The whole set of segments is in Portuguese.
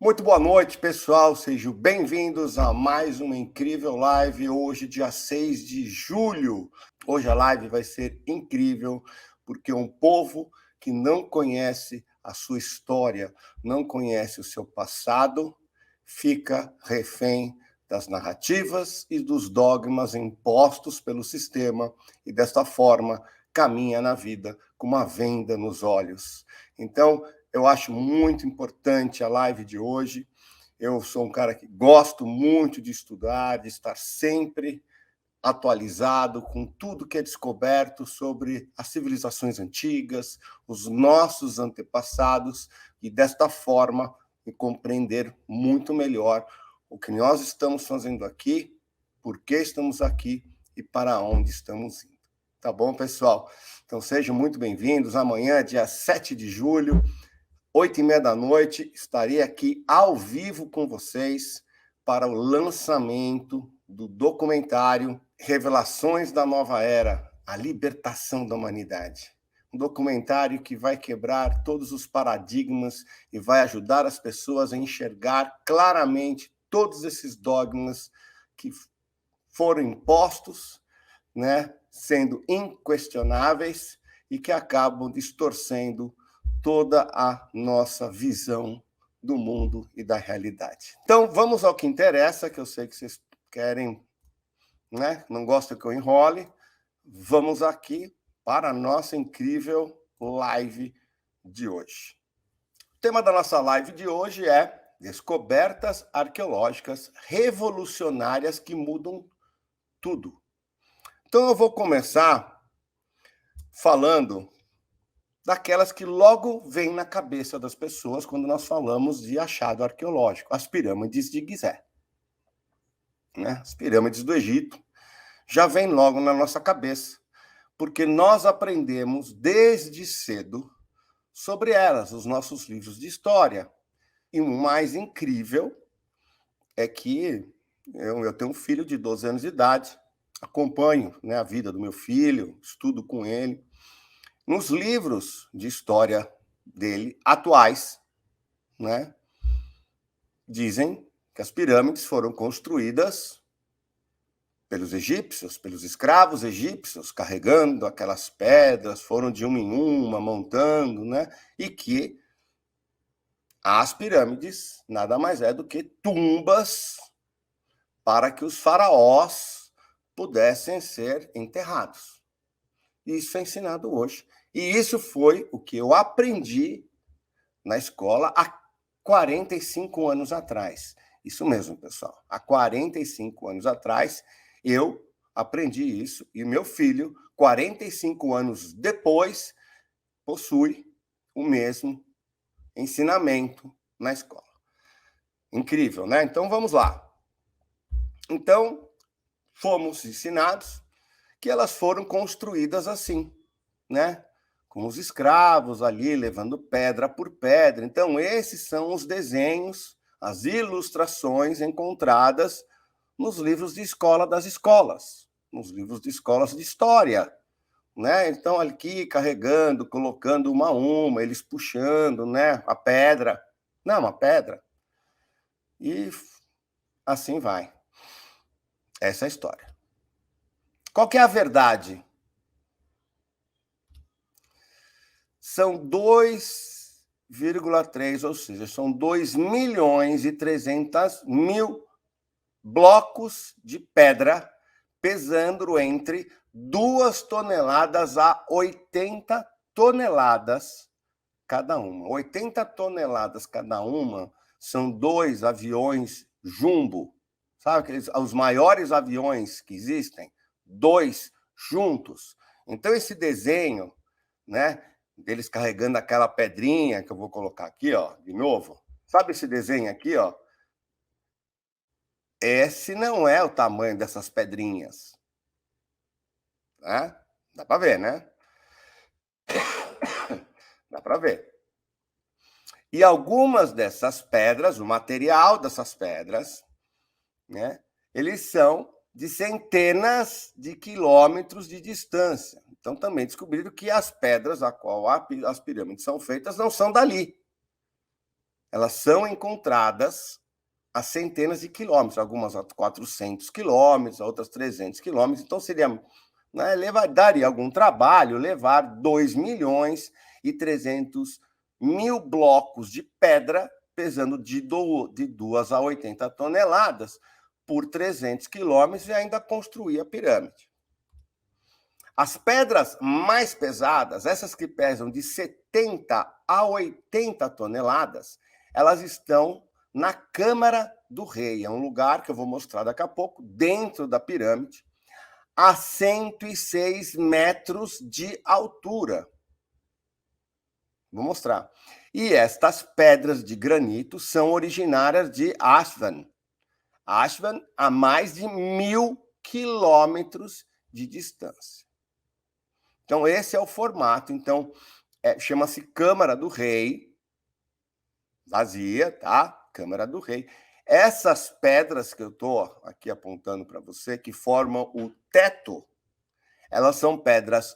Muito boa noite, pessoal. Sejam bem-vindos a mais uma incrível live. Hoje, dia 6 de julho. Hoje a live vai ser incrível, porque um povo que não conhece a sua história, não conhece o seu passado, fica refém das narrativas e dos dogmas impostos pelo sistema e, desta forma, caminha na vida com uma venda nos olhos. Então, eu acho muito importante a live de hoje. Eu sou um cara que gosto muito de estudar, de estar sempre atualizado com tudo que é descoberto sobre as civilizações antigas, os nossos antepassados, e desta forma compreender muito melhor o que nós estamos fazendo aqui, por que estamos aqui e para onde estamos indo. Tá bom, pessoal? Então sejam muito bem-vindos. Amanhã, dia 7 de julho, 8h30 da noite, estarei aqui ao vivo com vocês para o lançamento do documentário Revelações da Nova Era, a libertação da humanidade. Um documentário que vai quebrar todos os paradigmas e vai ajudar as pessoas a enxergar claramente todos esses dogmas que foram impostos, né, sendo inquestionáveis e que acabam distorcendo toda a nossa visão do mundo e da realidade. Então, vamos ao que interessa, que eu sei que vocês querem, né? Não gostam que eu enrole. Vamos aqui para a nossa incrível live de hoje. O tema da nossa live de hoje é descobertas arqueológicas revolucionárias que mudam tudo. Então, eu vou começar falando daquelas que logo vêm na cabeça das pessoas quando nós falamos de achado arqueológico, as pirâmides de Gizé. Né? As pirâmides do Egito já vêm logo na nossa cabeça, porque nós aprendemos desde cedo sobre elas, os nossos livros de história. E o mais incrível é que eu tenho um filho de 12 anos de idade, acompanho, né, a vida do meu filho, estudo com ele. Nos livros de história dele, atuais, né, dizem que as pirâmides foram construídas pelos egípcios, pelos escravos egípcios, carregando aquelas pedras, foram de uma em uma, montando, né, e que as pirâmides nada mais é do que tumbas para que os faraós pudessem ser enterrados. Isso é ensinado hoje. E isso foi o que eu aprendi na escola há 45 anos atrás. Isso mesmo, pessoal. Há 45 anos atrás, eu aprendi isso e meu filho, 45 anos depois, possui o mesmo ensinamento na escola. Incrível, né? Então, vamos lá. Então, fomos ensinados que elas foram construídas assim, né? Com os escravos ali levando pedra por pedra. Então, esses são os desenhos, as ilustrações encontradas nos livros de escola das escolas, nos livros de escolas de história, né? Então, aqui carregando, colocando uma a uma, eles puxando, né, a pedra. Não, uma pedra. E assim vai. Essa é a história. Qual que é a verdade? São 2,3, ou seja, são 2.300.000 blocos de pedra, pesando entre 2 toneladas a 80 toneladas cada uma. 80 toneladas cada uma são 2 aviões jumbo. Sabe aqueles, os maiores aviões que existem? 2 juntos. Então, esse desenho, né, deles carregando aquela pedrinha que eu vou colocar aqui, ó, de novo. Sabe esse desenho aqui, ó? Esse não é o tamanho dessas pedrinhas. Né? Dá para ver, né? Dá para ver. E algumas dessas pedras, o material dessas pedras, né, eles são de centenas de quilômetros de distância. Então, também descobriram que as pedras a qual as pirâmides são feitas não são dali. elas são encontradas a centenas de quilômetros, algumas a 400 quilômetros, outras 300 quilômetros. Então, seria, né, daria algum trabalho levar 2.300.000 blocos de pedra, pesando de 2 a 80 toneladas, por 300 quilômetros, e ainda construir a pirâmide. As pedras mais pesadas, essas que pesam de 70 a 80 toneladas, elas estão na Câmara do Rei. É um lugar que eu vou mostrar daqui a pouco, dentro da pirâmide, a 106 metros de altura. Vou mostrar. E estas pedras de granito são originárias de Aswan. Aswan, a mais de 1.000 quilômetros de distância. Então, esse é o formato. Então, chama-se Câmara do Rei, vazia, tá? Câmara do Rei. Essas pedras que eu estou aqui apontando para você, que formam o teto, elas são pedras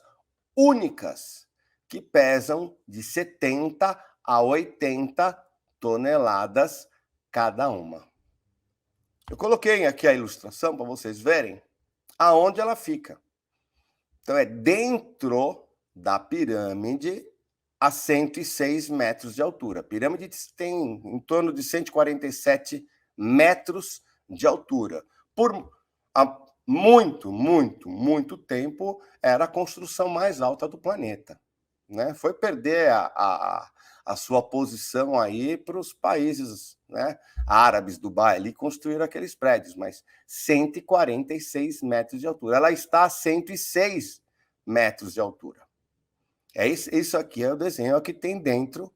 únicas, que pesam de 70 a 80 toneladas cada uma. Eu coloquei aqui a ilustração para vocês verem aonde ela fica. Então, é dentro da pirâmide a 106 metros de altura. A pirâmide tem em torno de 147 metros de altura. Por muito tempo, era a construção mais alta do planeta, né? Foi perder a sua posição aí para os países, né, árabes, Dubai, ali construíram aqueles prédios, mas 146 metros de altura. Ela está a 106 metros de altura. Isso aqui é o desenho que tem dentro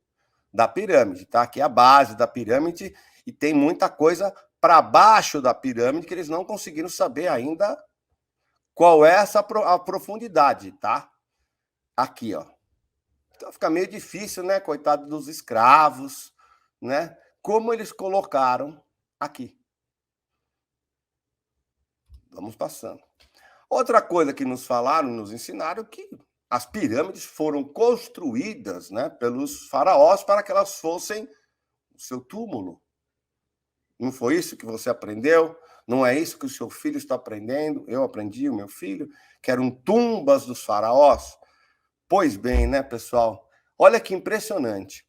da pirâmide, tá? Aqui é a base da pirâmide e tem muita coisa para baixo da pirâmide que eles não conseguiram saber ainda qual é a profundidade, tá? Aqui, ó. Então fica meio difícil, né? Coitado dos escravos, né? Como eles colocaram aqui. Vamos passando. Outra coisa que nos falaram, nos ensinaram, que as pirâmides foram construídas, né, pelos faraós para que elas fossem o seu túmulo. Não foi isso que você aprendeu? Não é isso que o seu filho está aprendendo? Eu aprendi, o meu filho, que eram tumbas dos faraós. Pois bem, né, pessoal? Olha que impressionante.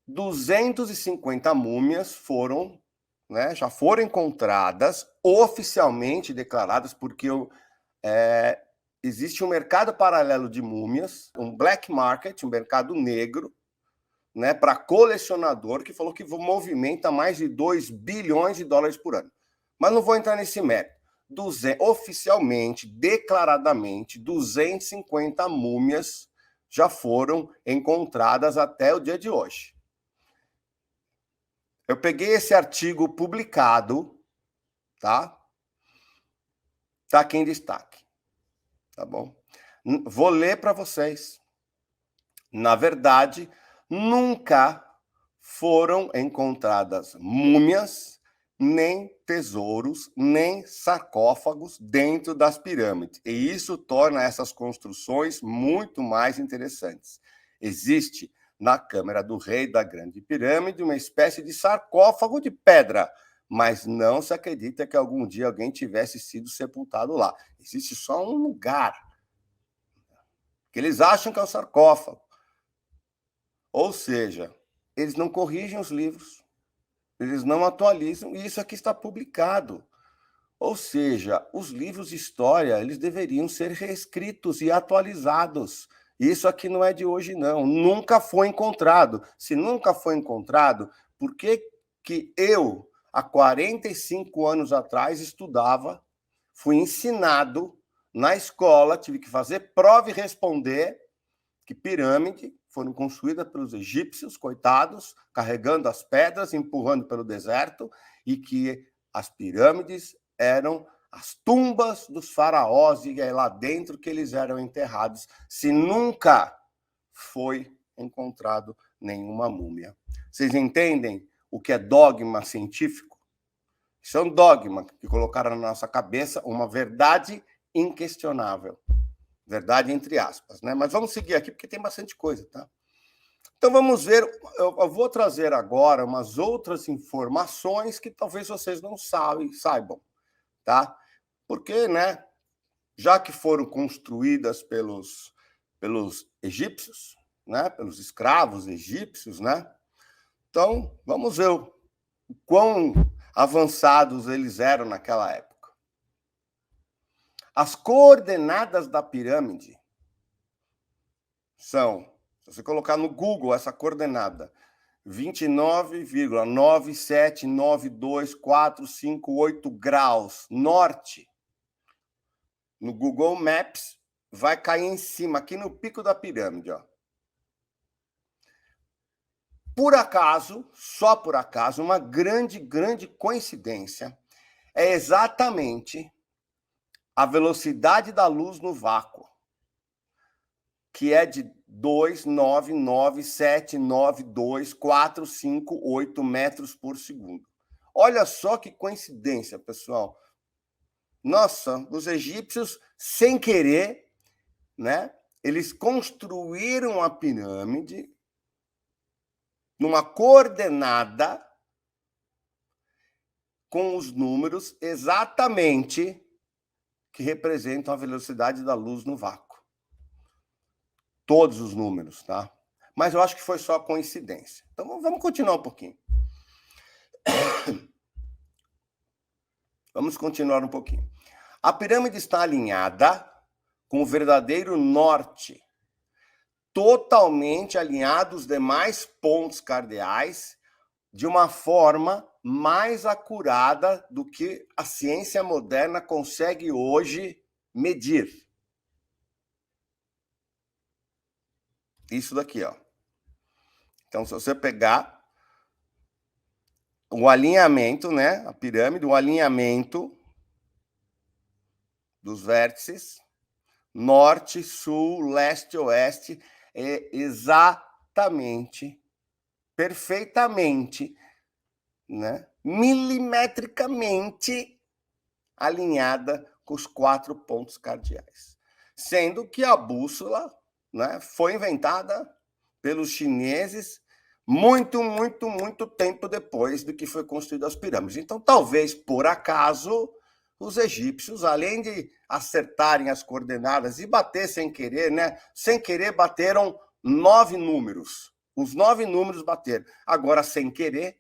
250 múmias foram, né, já foram encontradas, oficialmente declaradas, porque existe um mercado paralelo de múmias, um black market, um mercado negro, né, para colecionador, que falou que movimenta mais de 2 bilhões de dólares por ano. Mas não vou entrar nesse mérito. Oficialmente, declaradamente, 250 múmias já foram encontradas até o dia de hoje. Eu peguei esse artigo publicado, tá? Tá aqui em destaque, tá bom? Vou ler para vocês. Na verdade, nunca foram encontradas múmias, nem tesouros, nem sarcófagos dentro das pirâmides. E isso torna essas construções muito mais interessantes. Existe na Câmara do Rei da Grande Pirâmide uma espécie de sarcófago de pedra, mas não se acredita que algum dia alguém tivesse sido sepultado lá. Existe só um lugar que eles acham que é o sarcófago. Ou seja, eles não corrigem os livros, eles não atualizam, e isso aqui está publicado. Ou seja, os livros de história, eles deveriam ser reescritos e atualizados. Isso aqui não é de hoje, não. Nunca foi encontrado. Se nunca foi encontrado, por que eu, há 45 anos atrás, estudava, fui ensinado na escola, tive que fazer prova e responder que pirâmide foram construídas pelos egípcios, coitados, carregando as pedras, empurrando pelo deserto, e que as pirâmides eram as tumbas dos faraós, e é lá dentro que eles eram enterrados, se nunca foi encontrado nenhuma múmia. Vocês entendem o que é dogma científico? Isso é um dogma que colocaram na nossa cabeça uma verdade inquestionável. Verdade entre aspas, né? Mas vamos seguir aqui porque tem bastante coisa, tá? Então vamos ver, eu vou trazer agora umas outras informações que talvez vocês não saibam, tá? Porque, né, já que foram construídas pelos egípcios, né, pelos escravos egípcios, né? Então, vamos ver o quão avançados eles eram naquela época. As coordenadas da pirâmide são, se você colocar no Google essa coordenada, 29,9792458 graus norte, no Google Maps, vai cair em cima, aqui no pico da pirâmide, ó. Por acaso, só por acaso, uma grande coincidência, é exatamente a velocidade da luz no vácuo, que é de 299792458 metros por segundo. Olha só que coincidência, pessoal. Nossa, os egípcios, sem querer, né, eles construíram a pirâmide numa coordenada com os números exatamente que representam a velocidade da luz no vácuo. Todos os números, tá? Mas eu acho que foi só coincidência. Então vamos continuar um pouquinho. Vamos continuar um pouquinho. A pirâmide está alinhada com o verdadeiro norte, totalmente alinhado os demais pontos cardeais de uma forma mais acurada do que a ciência moderna consegue hoje medir. Isso daqui, ó. Então, se você pegar o alinhamento, né, a pirâmide, o alinhamento dos vértices, norte, sul, leste, oeste, é exatamente, perfeitamente, né, milimetricamente alinhada com os 4 pontos cardeais. Sendo que a bússola, né, foi inventada pelos chineses muito tempo depois do que foi construído as pirâmides. Então, talvez, por acaso, os egípcios, além de acertarem as coordenadas e bater sem querer, né? Sem querer, bateram 9 números. Os 9 números bateram. Agora, sem querer,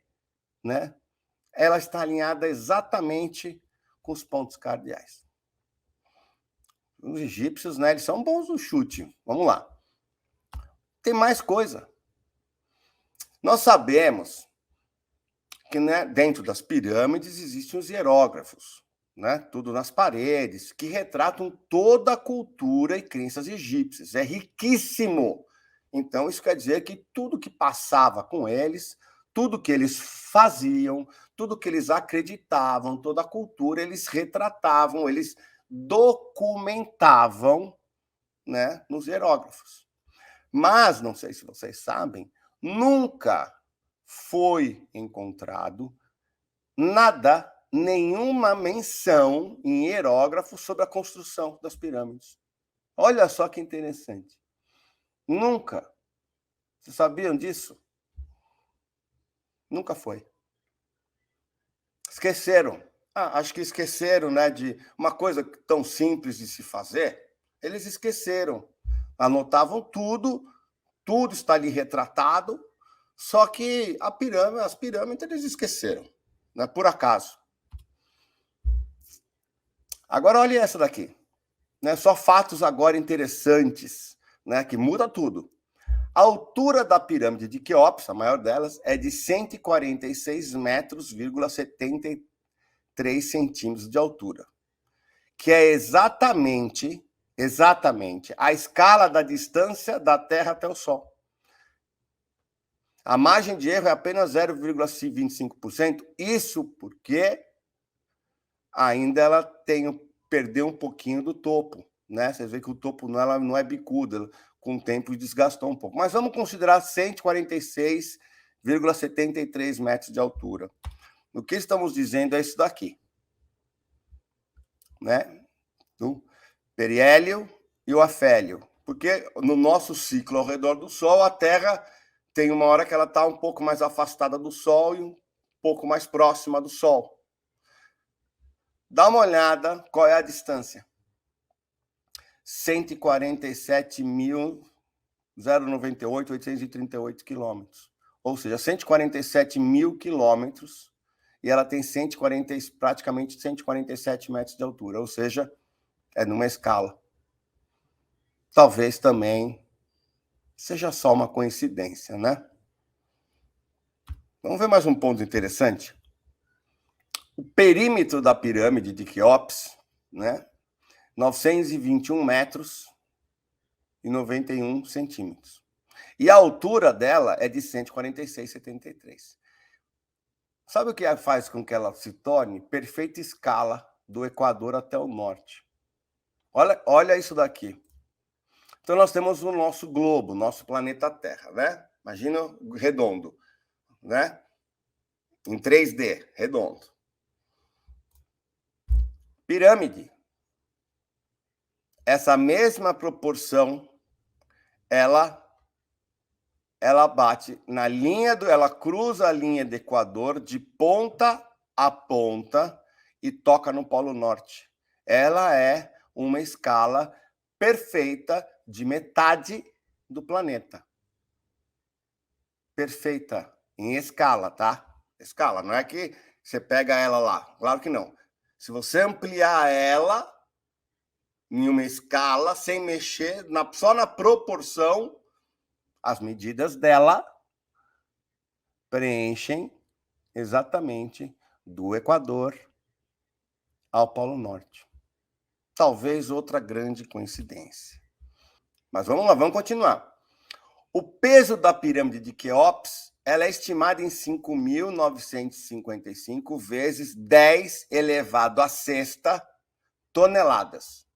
né? Ela está alinhada exatamente com os pontos cardeais. Os egípcios, né? Eles são bons no chute. Vamos lá. Tem mais coisa. Nós sabemos que, né, dentro das pirâmides existem os hierógrafos, né, tudo nas paredes, que retratam toda a cultura e crenças egípcias. É riquíssimo. Então, isso quer dizer que tudo que passava com eles, tudo que eles faziam, tudo que eles acreditavam, toda a cultura, eles retratavam, eles documentavam, né, nos hierógrafos. Mas, não sei se vocês sabem, nunca foi encontrado nada, nenhuma menção em hierógrafo sobre a construção das pirâmides. Olha só que interessante. Nunca. Vocês sabiam disso? Nunca foi. Esqueceram. Acho que esqueceram, né, de uma coisa tão simples de se fazer. Eles esqueceram. Anotavam tudo, tudo está ali retratado, só que as pirâmides eles esqueceram, né, por acaso. Agora olha essa daqui, né, só fatos agora interessantes, né, que muda tudo. A altura da pirâmide de Quéops, a maior delas, é de 146 metros,73 centímetros de altura, que é exatamente a escala da distância da Terra até o Sol. A margem de erro é apenas 0,25%, isso porque ainda ela perdeu um pouquinho do topo, né? Você vê que o topo não é bicuda, com o tempo desgastou um pouco. Mas vamos considerar 146,73 metros de altura. O que estamos dizendo é isso daqui, né? O periélio e o afélio. Porque no nosso ciclo ao redor do Sol, a Terra tem uma hora que ela está um pouco mais afastada do Sol e um pouco mais próxima do Sol. Dá uma olhada qual é a distância. 147.098.838 quilômetros. Ou seja, 147 mil quilômetros, e ela tem praticamente 147 metros de altura, ou seja, é numa escala. Talvez também seja só uma coincidência, né? Vamos ver mais um ponto interessante? O perímetro da pirâmide de Quéops, né? 921 metros e 91 centímetros. E a altura dela é de 146,73. Sabe o que faz com que ela se torne perfeita escala do Equador até o norte? Olha isso daqui. Então, nós temos o nosso globo, nosso planeta Terra, né? Imagina redondo, né? Em 3D, redondo. Pirâmide. Essa mesma proporção, ela bate na linha ela cruza a linha do Equador de ponta a ponta e toca no Polo Norte. Ela é uma escala perfeita de metade do planeta. Perfeita em escala, tá? Escala, não é que você pega ela lá, claro que não. Se você ampliar ela em uma escala, sem mexer, só na proporção, as medidas dela preenchem exatamente do Equador ao Polo Norte. Talvez outra grande coincidência. Mas vamos lá, vamos continuar. O peso da pirâmide de Quéops, ela é estimada em 5.955 vezes 10 elevado a sexta toneladas.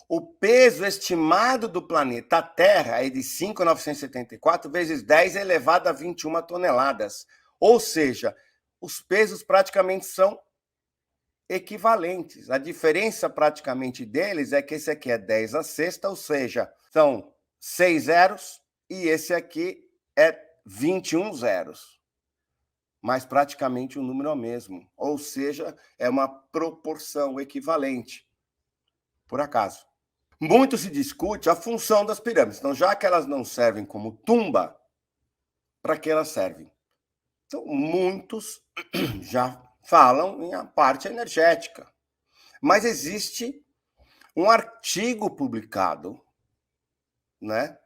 O peso estimado do planeta Terra é de 5.974 vezes 10 elevado a 21 toneladas. Ou seja, os pesos praticamente são equivalentes. A diferença praticamente deles é que esse aqui é 10 a sexta, ou seja, são 6 zeros, e esse aqui é 21 zeros. Mas praticamente o número é o mesmo. Ou seja, é uma proporção equivalente. Por acaso. Muito se discute a função das pirâmides. Então, já que elas não servem como tumba, para que elas servem? Então, muitos já falam em a parte energética. Mas existe um artigo publicado, né,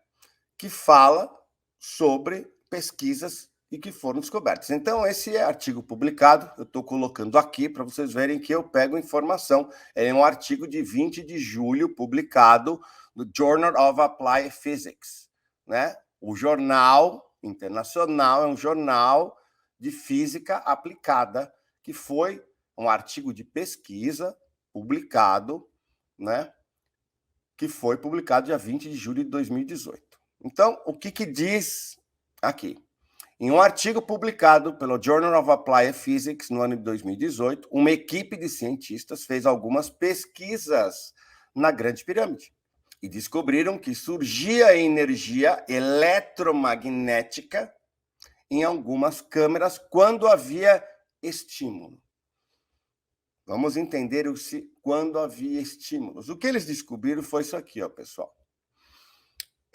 que fala sobre pesquisas e que foram descobertas. Então, esse artigo publicado, eu estou colocando aqui para vocês verem que eu pego informação. É um artigo de 20 de julho, publicado no Journal of Applied Physics, né? O jornal internacional é um jornal de física aplicada, que foi um artigo de pesquisa publicado, né? Que foi publicado dia 20 de julho de 2018. Então, o que diz aqui? Em um artigo publicado pelo Journal of Applied Physics no ano de 2018, uma equipe de cientistas fez algumas pesquisas na Grande Pirâmide e descobriram que surgia energia eletromagnética em algumas câmeras quando havia estímulo. Vamos entender quando havia estímulos. O que eles descobriram foi isso aqui, ó, pessoal.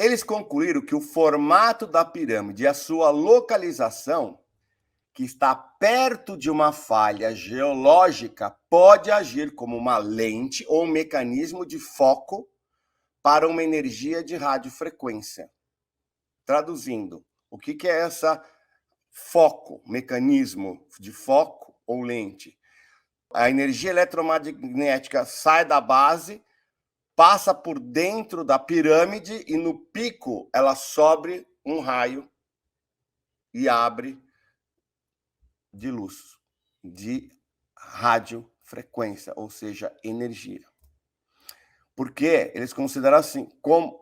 Eles concluíram que o formato da pirâmide e a sua localização, que está perto de uma falha geológica, pode agir como uma lente ou um mecanismo de foco para uma energia de radiofrequência. Traduzindo, o que é essa foco, mecanismo de foco ou lente? A energia eletromagnética sai da base, passa por dentro da pirâmide e no pico ela sobe um raio e abre de luz, de radiofrequência, ou seja, energia. Porque eles consideram assim,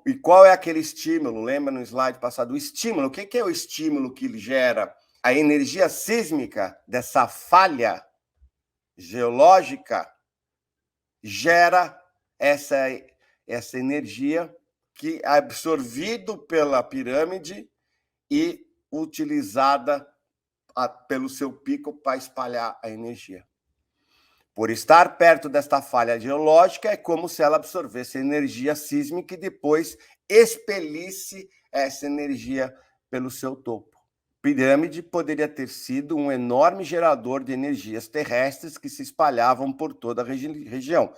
e qual é aquele estímulo? Lembra no slide passado? O estímulo, o que é o estímulo que gera a energia sísmica dessa falha geológica? Gera essa energia que é absorvido pela pirâmide e utilizada pelo seu pico para espalhar a energia. Por estar perto desta falha geológica, é como se ela absorvesse energia sísmica e depois expelisse essa energia pelo seu topo. Pirâmide poderia ter sido um enorme gerador de energias terrestres que se espalhavam por toda a região.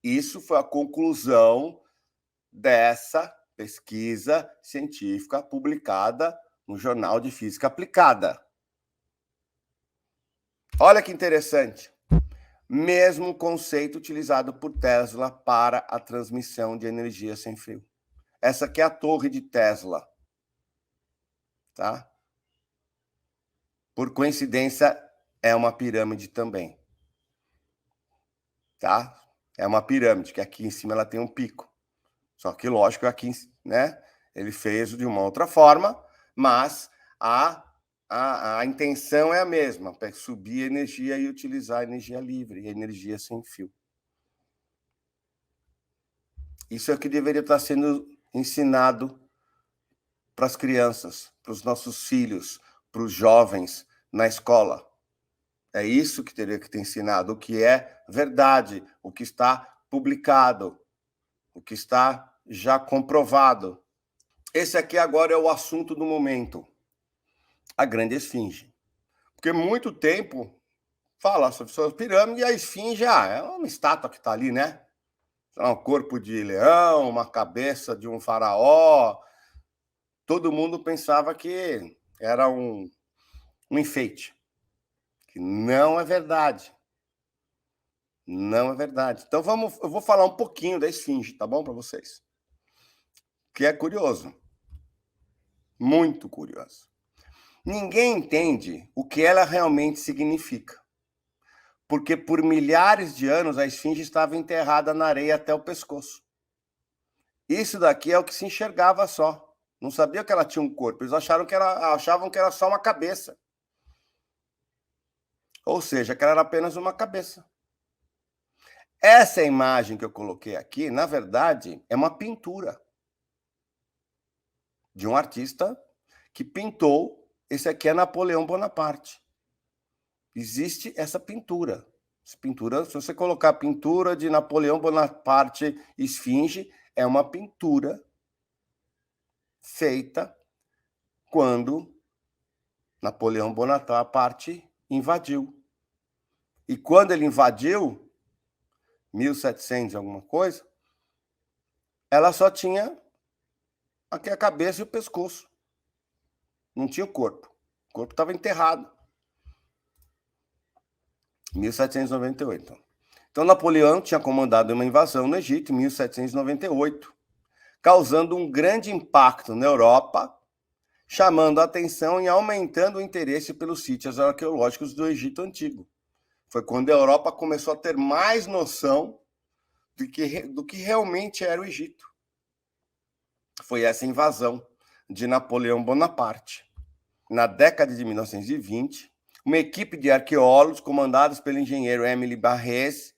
Isso foi a conclusão dessa pesquisa científica publicada no Jornal de Física Aplicada. Olha que interessante. Mesmo conceito utilizado por Tesla para a transmissão de energia sem fio. Essa aqui é a torre de Tesla. Tá? Por coincidência, é uma pirâmide também. Tá? É uma pirâmide, que aqui em cima ela tem um pico. Só que, lógico, aqui, né, ele fez de uma outra forma, mas a intenção é a mesma, para subir a energia e utilizar a energia livre, a energia sem fio. Isso é o que deveria estar sendo ensinado para as crianças, para os nossos filhos, para os jovens na escola. É isso que teria que ter ensinado, o que é verdade, o que está publicado, o que está já comprovado. Esse aqui agora é o assunto do momento, a grande esfinge. Porque muito tempo fala sobre suas pirâmides e a esfinge é uma estátua que está ali, né? É um corpo de leão, uma cabeça de um faraó. Todo mundo pensava que era um enfeite, que não é verdade. Não é verdade. Então eu vou falar um pouquinho da esfinge, tá bom para vocês? Que é curioso. Muito curioso. Ninguém entende o que ela realmente significa. Porque por milhares de anos a esfinge estava enterrada na areia até o pescoço. Isso daqui é o que se enxergava só. Não sabia que ela tinha um corpo. Eles achavam que era só uma cabeça. Ou seja, que ela era apenas uma cabeça. Essa imagem que eu coloquei aqui, na verdade, é uma pintura de um artista que pintou. Esse aqui é Napoleão Bonaparte. Existe essa pintura. Essa pintura, se você colocar pintura de Napoleão Bonaparte esfinge, é uma pintura feita quando Napoleão Bonaparte invadiu. E quando ele invadiu, 1700 alguma coisa, ela só tinha aqui a cabeça e o pescoço. Não tinha o corpo. O corpo estava enterrado. 1798. Então, Napoleão tinha comandado uma invasão no Egito em 1798, causando um grande impacto na Europa, chamando a atenção e aumentando o interesse pelos sítios arqueológicos do Egito Antigo. Foi quando a Europa começou a ter mais noção do que realmente era o Egito. Foi essa invasão de Napoleão Bonaparte. Na década de 1920, uma equipe de arqueólogos, comandados pelo engenheiro Émile Barrès,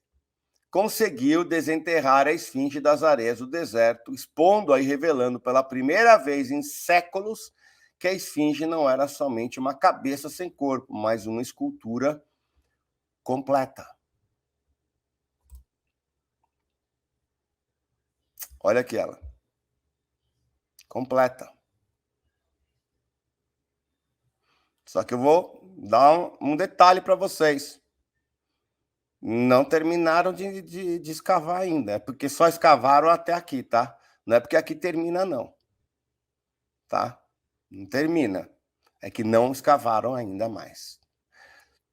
conseguiu desenterrar a esfinge das areias do deserto, expondo e revelando pela primeira vez em séculos que a esfinge não era somente uma cabeça sem corpo, mas uma escultura completa. Olha aqui ela. Completa. Só que eu vou dar um detalhe para vocês. Não terminaram de escavar ainda, é porque só escavaram até aqui, tá? Não é porque aqui termina, não. Tá? Não termina. É que não escavaram ainda mais.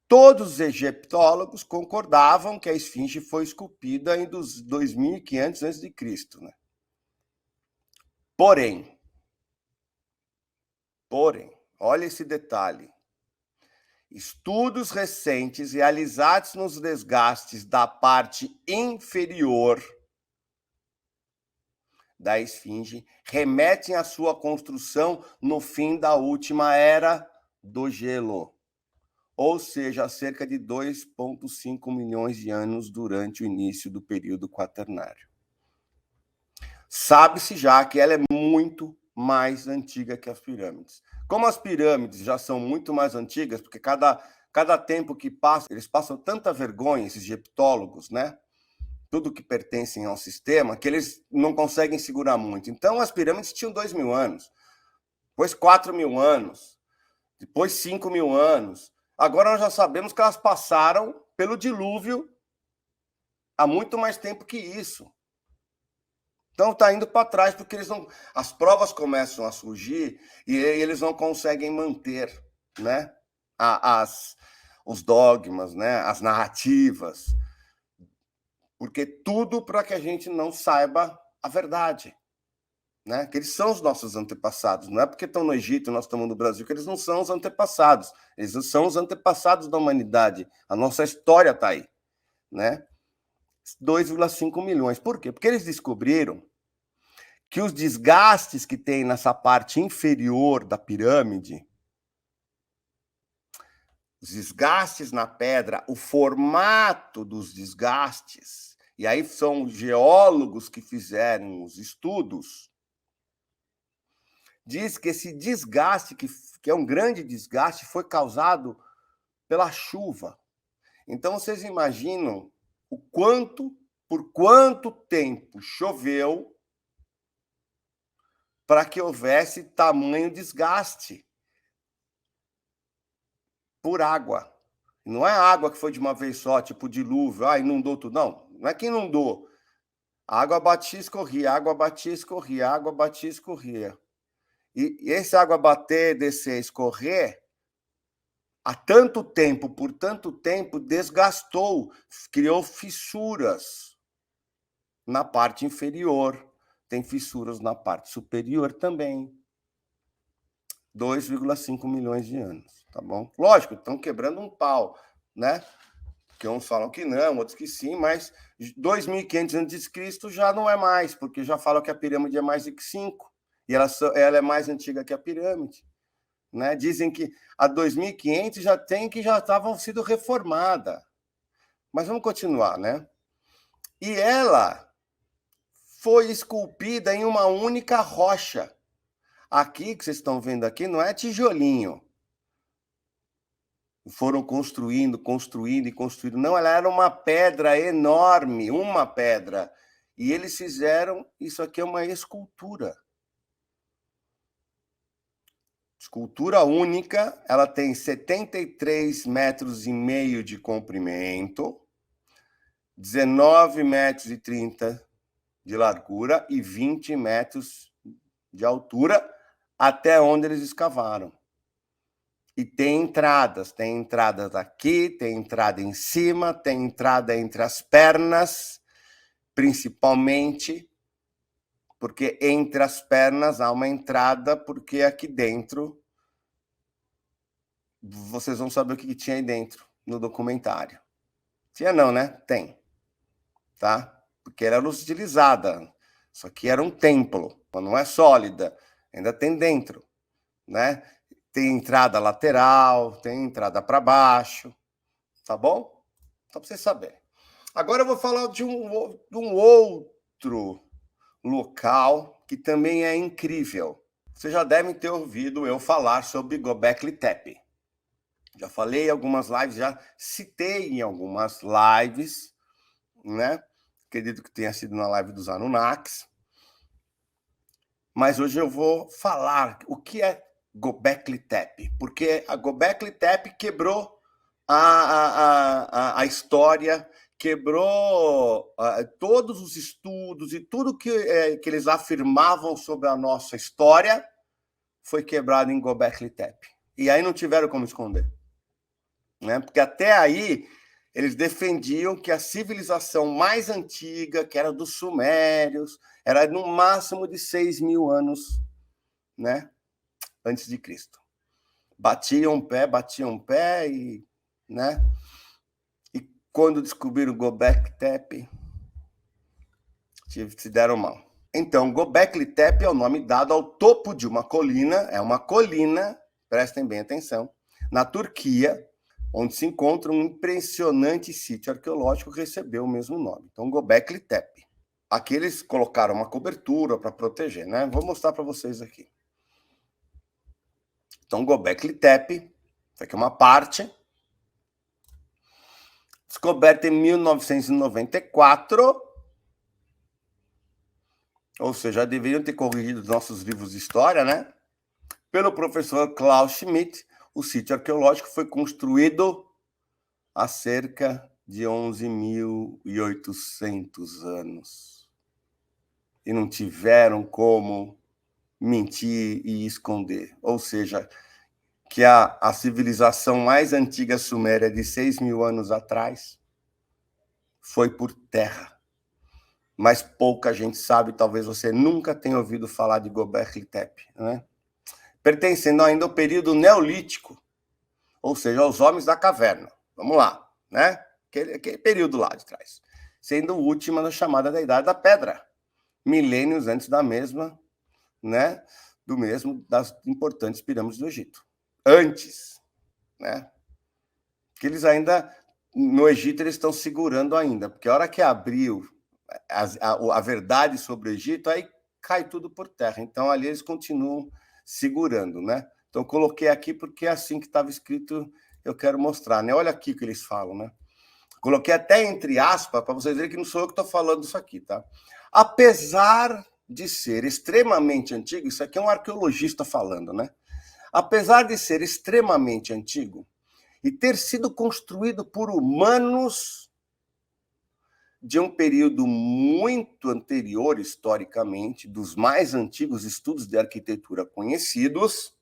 Todos os egiptólogos concordavam que a esfinge foi esculpida em 2500 a.C., né? Porém, olha esse detalhe. Estudos recentes realizados nos desgastes da parte inferior da esfinge remetem à sua construção no fim da última era do gelo, ou seja, há cerca de 2,5 milhões de anos durante o início do período quaternário. Sabe-se já que ela é muito mais antiga que as pirâmides. Como as pirâmides já são muito mais antigas, porque cada tempo que passa, eles passam tanta vergonha, esses egiptólogos, né? Tudo que pertencem ao sistema, que eles não conseguem segurar muito. Então, as pirâmides tinham 2.000 anos, depois 4.000 anos, depois 5.000 anos. Agora nós já sabemos que elas passaram pelo dilúvio há muito mais tempo que isso. Então está indo para trás, porque as provas começam a surgir e eles não conseguem manter, né, os dogmas, né, as narrativas, porque tudo para que a gente não saiba a verdade, né? Que eles são os nossos antepassados. Não é porque estão no Egito, nós estamos no Brasil, que eles não são os antepassados. Eles são os antepassados da humanidade. A nossa história está aí, né? 2,5 milhões. Por quê? Porque eles descobriram que os desgastes que tem nessa parte inferior da pirâmide, os desgastes na pedra, o formato dos desgastes, e aí são geólogos que fizeram os estudos, diz que esse desgaste, que é um grande desgaste, foi causado pela chuva. Então, vocês imaginam por quanto tempo choveu para que houvesse tamanho desgaste por água. Não é água que foi de uma vez só, tipo dilúvio, inundou tudo. Não é que inundou. A água batia e escorria, a água batia e escorria, a água batia e escorria. E esse água bater, descer, escorrer, há tanto tempo, por tanto tempo, desgastou, criou fissuras na parte inferior. Tem fissuras na parte superior também. 2,5 milhões de anos, tá bom? Lógico, estão quebrando um pau, né? Que uns falam que não, outros que sim, mas 2.500 a.C. já não é mais, porque já falam que a pirâmide é mais de 5, e ela é mais antiga que a pirâmide, né? Dizem que a 2.500 já estavam sido reformada. Mas vamos continuar, né? E ela foi esculpida em uma única rocha. Aqui, que vocês estão vendo aqui, não é tijolinho. Foram construindo. Não, ela era uma pedra enorme, uma pedra. E eles fizeram, isso aqui é uma escultura. Escultura única, ela tem 73,5 metros de comprimento, 19,30 metros de largura e 20 metros de altura, até onde eles escavaram. E tem entradas aqui, tem entrada em cima, tem entrada entre as pernas, principalmente, porque entre as pernas há uma entrada, porque aqui dentro, vocês vão saber o que tinha aí dentro, no documentário. Tinha não, né? Tem. Tá? Porque era utilizada. Isso aqui era um templo, não é sólida, ainda tem dentro, né? Tem entrada lateral, tem entrada para baixo, tá bom? Só para vocês saberem. Agora eu vou falar de um outro local que também é incrível. Vocês já devem ter ouvido eu falar sobre Göbekli Tepe. Já falei em algumas lives, já citei em algumas lives, né? Acredito que tenha sido na live dos Anunnakis. Mas hoje eu vou falar o que é Göbekli Tepe, porque a Göbekli Tepe quebrou a história, quebrou todos os estudos e tudo que eles afirmavam sobre a nossa história foi quebrado em Göbekli Tepe. E aí não tiveram como esconder, né? Porque até aí eles defendiam que a civilização mais antiga, que era dos Sumérios, era no máximo de 6.000 anos, né, antes de Cristo. Batiam pé e, né? E quando descobriram Göbekli Tepe, se deram mal. Então, Göbekli Tepe é o nome dado ao topo de uma colina, é uma colina, prestem bem atenção, na Turquia, onde se encontra um impressionante sítio arqueológico que recebeu o mesmo nome. Então, Göbekli Tepe. aqui eles colocaram uma cobertura para proteger, né? Vou mostrar para vocês aqui. Então, Göbekli Tepe, isso aqui é uma parte, descoberta em 1994, ou seja, já deveriam ter corrigido os nossos livros de história, né? Pelo professor Klaus Schmidt. O sítio arqueológico foi construído há cerca de 11.800 anos. E não tiveram como mentir e esconder. Ou seja, que a civilização mais antiga suméria de 6.000 anos atrás foi por terra. Mas pouca gente sabe, talvez você nunca tenha ouvido falar de Göbekli Tepe, né? Pertencendo ainda ao período neolítico, ou seja, aos homens da caverna. Vamos lá, né? Aquele período lá de trás. Sendo o último na chamada da Idade da Pedra, milênios antes da mesma, né? Do mesmo das importantes pirâmides do Egito. Antes, né? Que eles ainda, no Egito, eles estão segurando ainda, porque a hora que abriu a verdade sobre o Egito, aí cai tudo por terra. Então, ali eles continuam segurando, né? Então, eu coloquei aqui porque é assim que estava escrito, eu quero mostrar, né? Olha aqui o que eles falam, né? Coloquei até entre aspas, para vocês verem que não sou eu que estou falando isso aqui, tá? Apesar de ser extremamente antigo, isso aqui é um arqueologista falando, né? Apesar de ser extremamente antigo e ter sido construído por humanos de um período muito anterior, historicamente, dos mais antigos estudos de arquitetura conhecidos,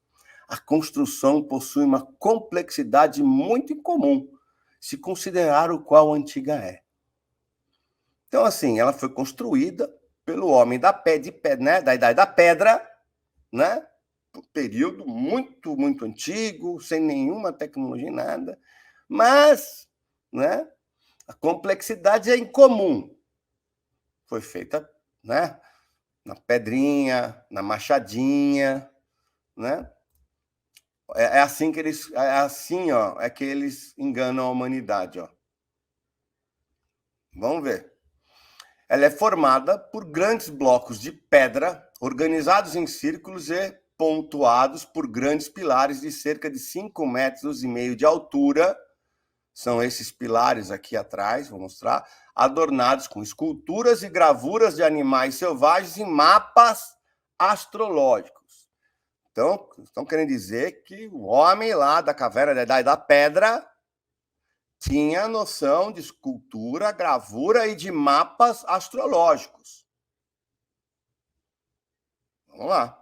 a construção possui uma complexidade muito incomum, se considerar o qual antiga é. Então, assim, ela foi construída pelo homem da né, da Idade da Pedra, né? Um período muito, muito antigo, sem nenhuma tecnologia, nada, mas, né? A complexidade é incomum. Foi feita, né? Na pedrinha, na machadinha, né? É assim que eles, é que eles enganam a humanidade, ó. Vamos ver. Ela é formada por grandes blocos de pedra organizados em círculos e pontuados por grandes pilares de cerca de 5,5 metros de altura. São esses pilares aqui atrás, vou mostrar, adornados com esculturas e gravuras de animais selvagens e mapas astrológicos. Então, estão querendo dizer que o homem lá da caverna da Idade da Pedra tinha noção de escultura, gravura e de mapas astrológicos. Vamos lá.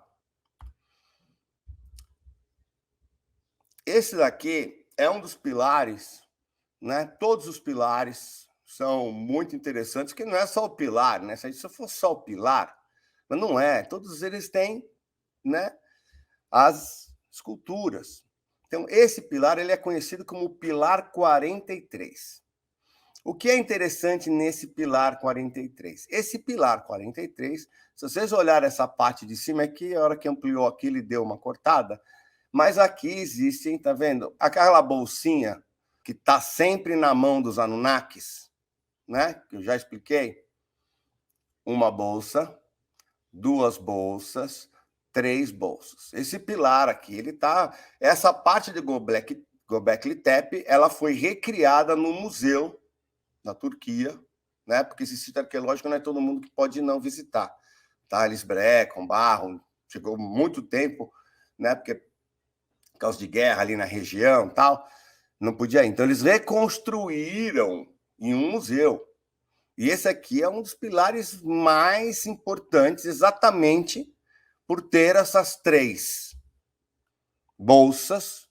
Esse daqui é um dos pilares, né? Todos os pilares são muito interessantes, porque não é só o pilar, né? Se isso fosse só o pilar, mas não é. Todos eles têm, né, as esculturas. Então, esse pilar ele é conhecido como o pilar 43. O que é interessante nesse pilar 43? Esse pilar 43, se vocês olharem essa parte de cima aqui, a hora que ampliou aqui, ele deu uma cortada, mas aqui existem, tá vendo? Aquela bolsinha que está sempre na mão dos Anunnakis, né? Que eu já expliquei. Uma bolsa, 2 bolsas, 3 bolsas. Esse pilar aqui, ele tá. Essa parte de Göbekli Tepe, ela foi recriada no museu na Turquia, né? Porque esse sítio arqueológico não é todo mundo que pode não visitar. Tá? Eles brecam, barram, chegou muito tempo, né? Porque por causa de guerra ali na região, tal, não podia ir. Então eles reconstruíram em um museu. E esse aqui é um dos pilares mais importantes, exatamente por ter essas 3 bolsas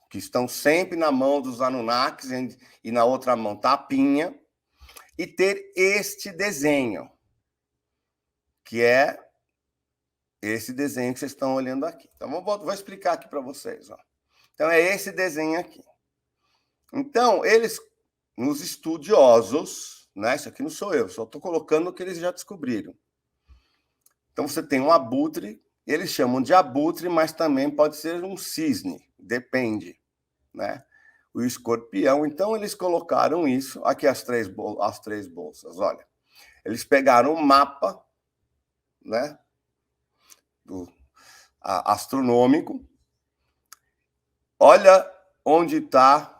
que estão sempre na mão dos Anunnakis e na outra mão tá a pinha, e ter este desenho, que é esse desenho que vocês estão olhando aqui. Então, vou explicar aqui para vocês. Ó. Então, é esse desenho aqui. Então, eles, nos estudiosos, né? Isso aqui não sou eu, só estou colocando o que eles já descobriram. Então, você tem um abutre, eles chamam de abutre, mas também pode ser um cisne, depende, né? O escorpião. Então, eles colocaram isso, aqui as três bolsas, olha. Eles pegaram um mapa, né, astronômico. Olha onde está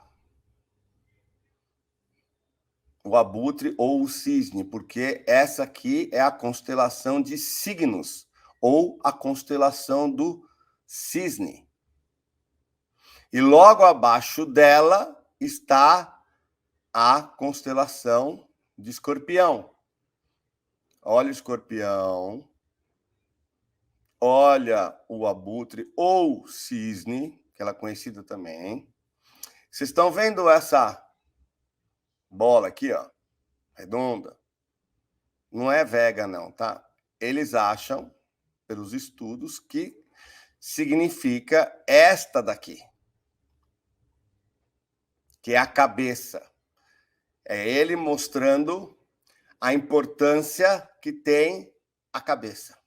o abutre ou o cisne, porque essa aqui é a constelação de signos, ou a constelação do cisne. E logo abaixo dela está a constelação de Escorpião. Olha o Escorpião, olha o abutre ou cisne, que ela é conhecida também. Vocês estão vendo essa bola aqui, ó, redonda? Não é Vega, não, tá? Eles acham, pelos estudos, que significa esta daqui, que é a cabeça. É ele mostrando a importância que tem a cabeça.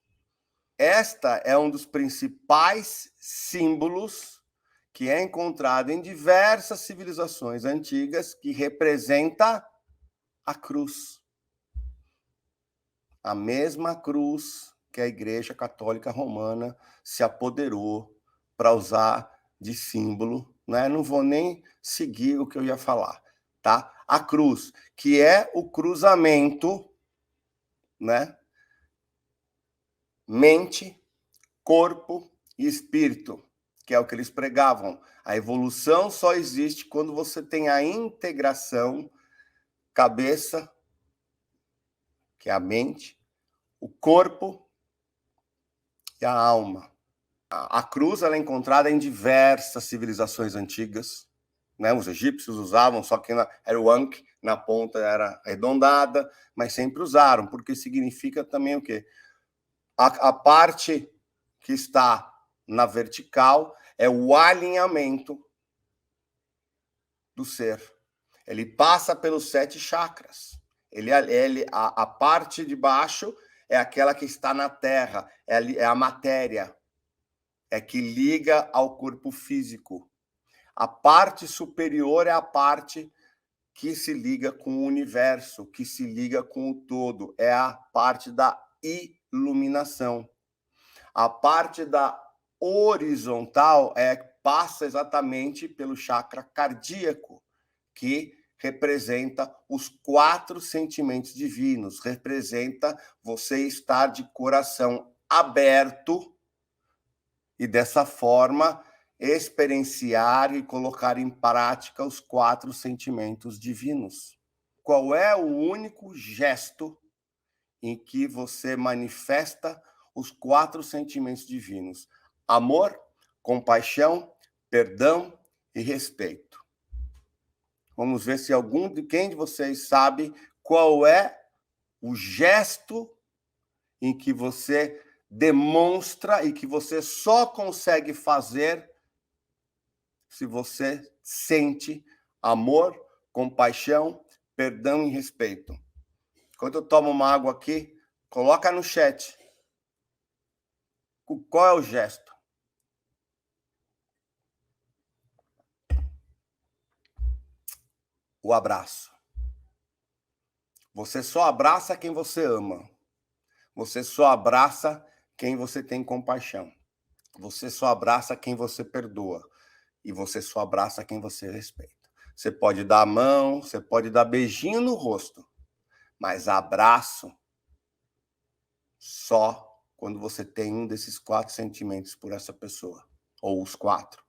Esta é um dos principais símbolos que é encontrado em diversas civilizações antigas, que representa a cruz. A mesma cruz que a Igreja Católica Romana se apoderou para usar de símbolo, né? Não vou nem seguir o que eu ia falar, tá? A cruz, que é o cruzamento, né? Mente, corpo e espírito, que é o que eles pregavam. A evolução só existe quando você tem a integração cabeça, que é a mente, o corpo e a alma. A cruz ela é encontrada em diversas civilizações antigas, né? Os egípcios usavam, só que era o ankh, na ponta era arredondada, mas sempre usaram, porque significa também o quê? A parte que está na vertical é o alinhamento do ser. Ele passa pelos 7 chakras. A parte de baixo é aquela que está na terra, é a matéria, é que liga ao corpo físico. A parte superior é a parte que se liga com o universo, que se liga com o todo, é a parte da iluminação. A parte da horizontal passa exatamente pelo chakra cardíaco, que representa os 4 sentimentos divinos, representa você estar de coração aberto e, dessa forma, experienciar e colocar em prática os 4 sentimentos divinos. Qual é o único gesto em que você manifesta os 4 sentimentos divinos? Amor, compaixão, perdão e respeito. Vamos ver se quem de vocês sabe qual é o gesto em que você demonstra e que você só consegue fazer se você sente amor, compaixão, perdão e respeito. Enquanto eu tomo uma água aqui, coloca no chat. Qual é o gesto? O abraço. Você só abraça quem você ama. Você só abraça quem você tem compaixão. Você só abraça quem você perdoa. E você só abraça quem você respeita. Você pode dar a mão, você pode dar beijinho no rosto, mas abraço só quando você tem um desses 4 sentimentos por essa pessoa, ou os 4.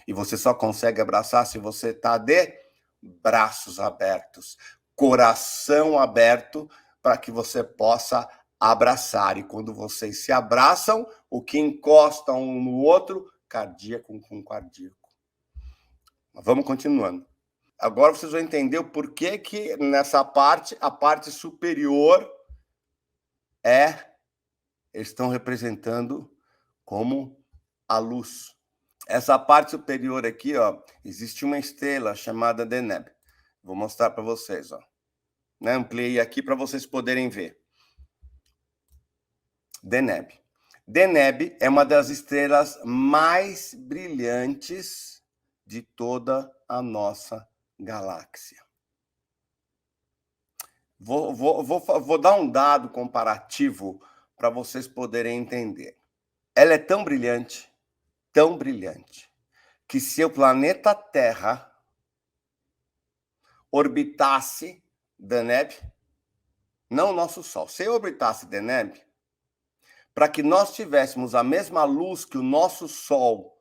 E você só consegue abraçar se você está de braços abertos, coração aberto, para que você possa abraçar. E quando vocês se abraçam, o que encosta um no outro, cardíaco com cardíaco. Vamos continuando. Agora vocês vão entender o porquê que nessa parte, a parte superior eles estão representando como a luz. Essa parte superior aqui, ó, existe uma estrela chamada Deneb. Vou mostrar para vocês, ó. Né? Ampliei aqui para vocês poderem ver. Deneb. Deneb é uma das estrelas mais brilhantes de toda a nossa galáxia. Vou dar um dado comparativo para vocês poderem entender. Ela é tão brilhante, que se o planeta Terra orbitasse Deneb, não o nosso Sol, se orbitasse Deneb, para que nós tivéssemos a mesma luz que o nosso Sol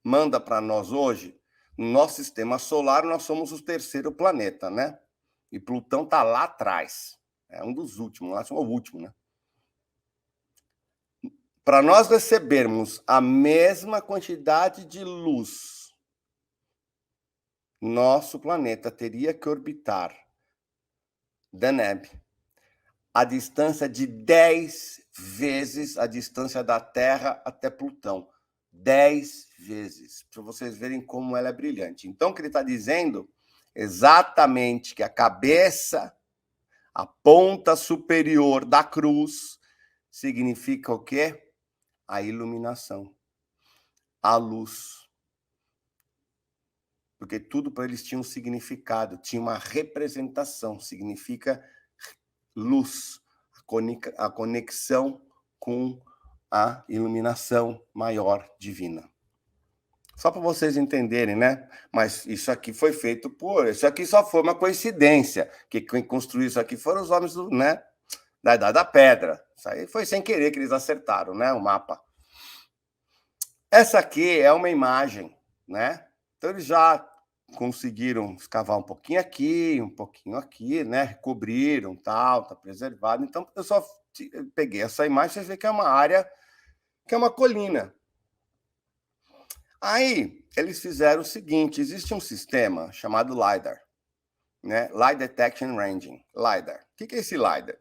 manda para nós hoje, no nosso sistema solar, nós somos o terceiro planeta, né? E Plutão está lá atrás. É um dos últimos, lá somos o último, né? Para nós recebermos a mesma quantidade de luz, nosso planeta teria que orbitar Deneb a distância de 10 vezes a distância da Terra até Plutão. 10 vezes, para vocês verem como ela é brilhante. Então, o que ele está dizendo exatamente que a cabeça, a ponta superior da cruz, significa o quê? A iluminação, a luz. Porque tudo para eles tinha um significado, tinha uma representação, significa luz, a conexão com a iluminação maior divina. Só para vocês entenderem, né? Mas isso aqui foi feito por... Isso aqui só foi uma coincidência. Que quem construiu isso aqui foram os homens né, da Idade da Pedra. Isso aí foi sem querer que eles acertaram, né? O mapa. Essa aqui é uma imagem, né? Então eles já conseguiram escavar um pouquinho aqui, né? Recobriram, tal, tá preservado. Então eu só peguei essa imagem, vocês veem que é uma área, que é uma colina. Aí eles fizeram o seguinte: existe um sistema chamado LiDAR, né? Light Detection Ranging, LiDAR. O que é esse LiDAR?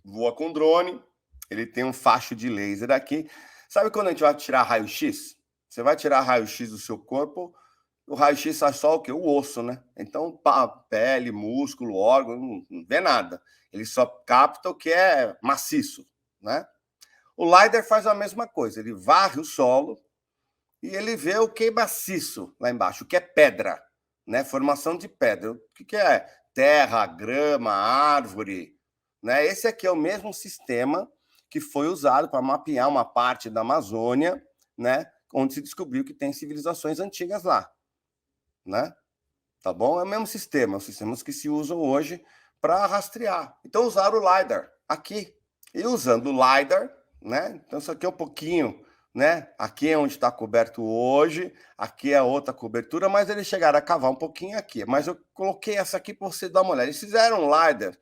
Voa com drone, ele tem um facho de laser aqui. Sabe quando a gente vai tirar raio-x? Você vai tirar raio-x do seu corpo, o raio-x faz só o quê? O osso, né? Então, pele, músculo, órgão, não vê nada. Ele só capta o que é maciço, né? O LiDAR faz a mesma coisa, ele varre o solo e ele vê o que é maciço lá embaixo, o que é pedra, né? Formação de pedra. O que é? Terra, grama, árvore, né? Esse aqui é o mesmo sistema que foi usado para mapear uma parte da Amazônia, né? Onde se descobriu que tem civilizações antigas lá, né? Tá bom? É o mesmo sistema, os sistemas que se usam hoje para rastrear. Então usaram o LiDAR aqui. E usando o LiDAR, né? Então isso aqui é um pouquinho, né? Aqui é onde está coberto hoje, aqui é outra cobertura, mas eles chegaram a cavar um pouquinho aqui. Mas eu coloquei essa aqui para você dar uma olhada. Eles fizeram um LiDAR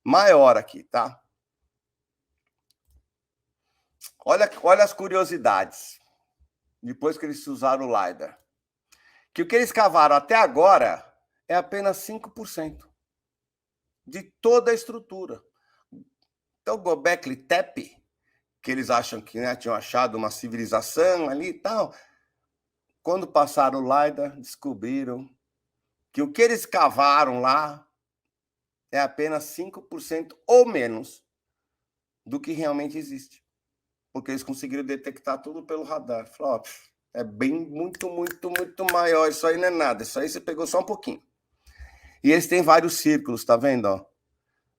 maior aqui, tá? Olha as curiosidades. Depois que eles usaram o LiDAR. Que o que eles cavaram até agora é apenas 5% de toda a estrutura. Então, Göbekli Tepe, que eles acham que, né, tinham achado uma civilização ali e tal, quando passaram o LiDAR, descobriram que o que eles cavaram lá é apenas 5% ou menos do que realmente existe. Porque eles conseguiram detectar tudo pelo radar. Falaram, é bem, muito maior. Isso aí não é nada. Isso aí você pegou só um pouquinho. E eles têm vários círculos, tá vendo? Ó?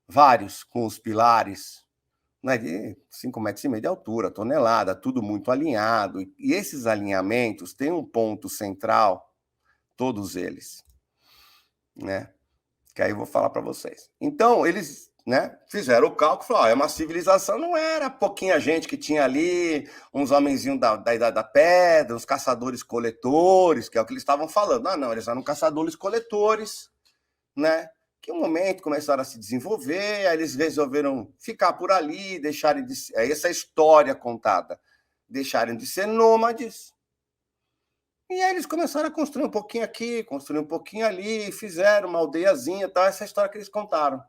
Vários, com os pilares, né, de 5,5 metros de altura, tonelada, tudo muito alinhado. E esses alinhamentos têm um ponto central, todos eles, né? Que aí eu vou falar para vocês. Então, eles, né, fizeram o cálculo, falaram, é uma civilização, não era pouquinha gente que tinha ali, uns homenzinhos da Idade da Pedra, uns caçadores-coletores, que é o que eles estavam falando. Ah, não, eles eram caçadores-coletores, né? Que um momento começaram a se desenvolver, aí eles resolveram ficar por ali, deixarem de ser, é essa história contada, deixarem de ser nômades. E aí eles começaram a construir um pouquinho aqui, construir um pouquinho ali, fizeram uma aldeiazinha, tá? Essa história que eles contaram,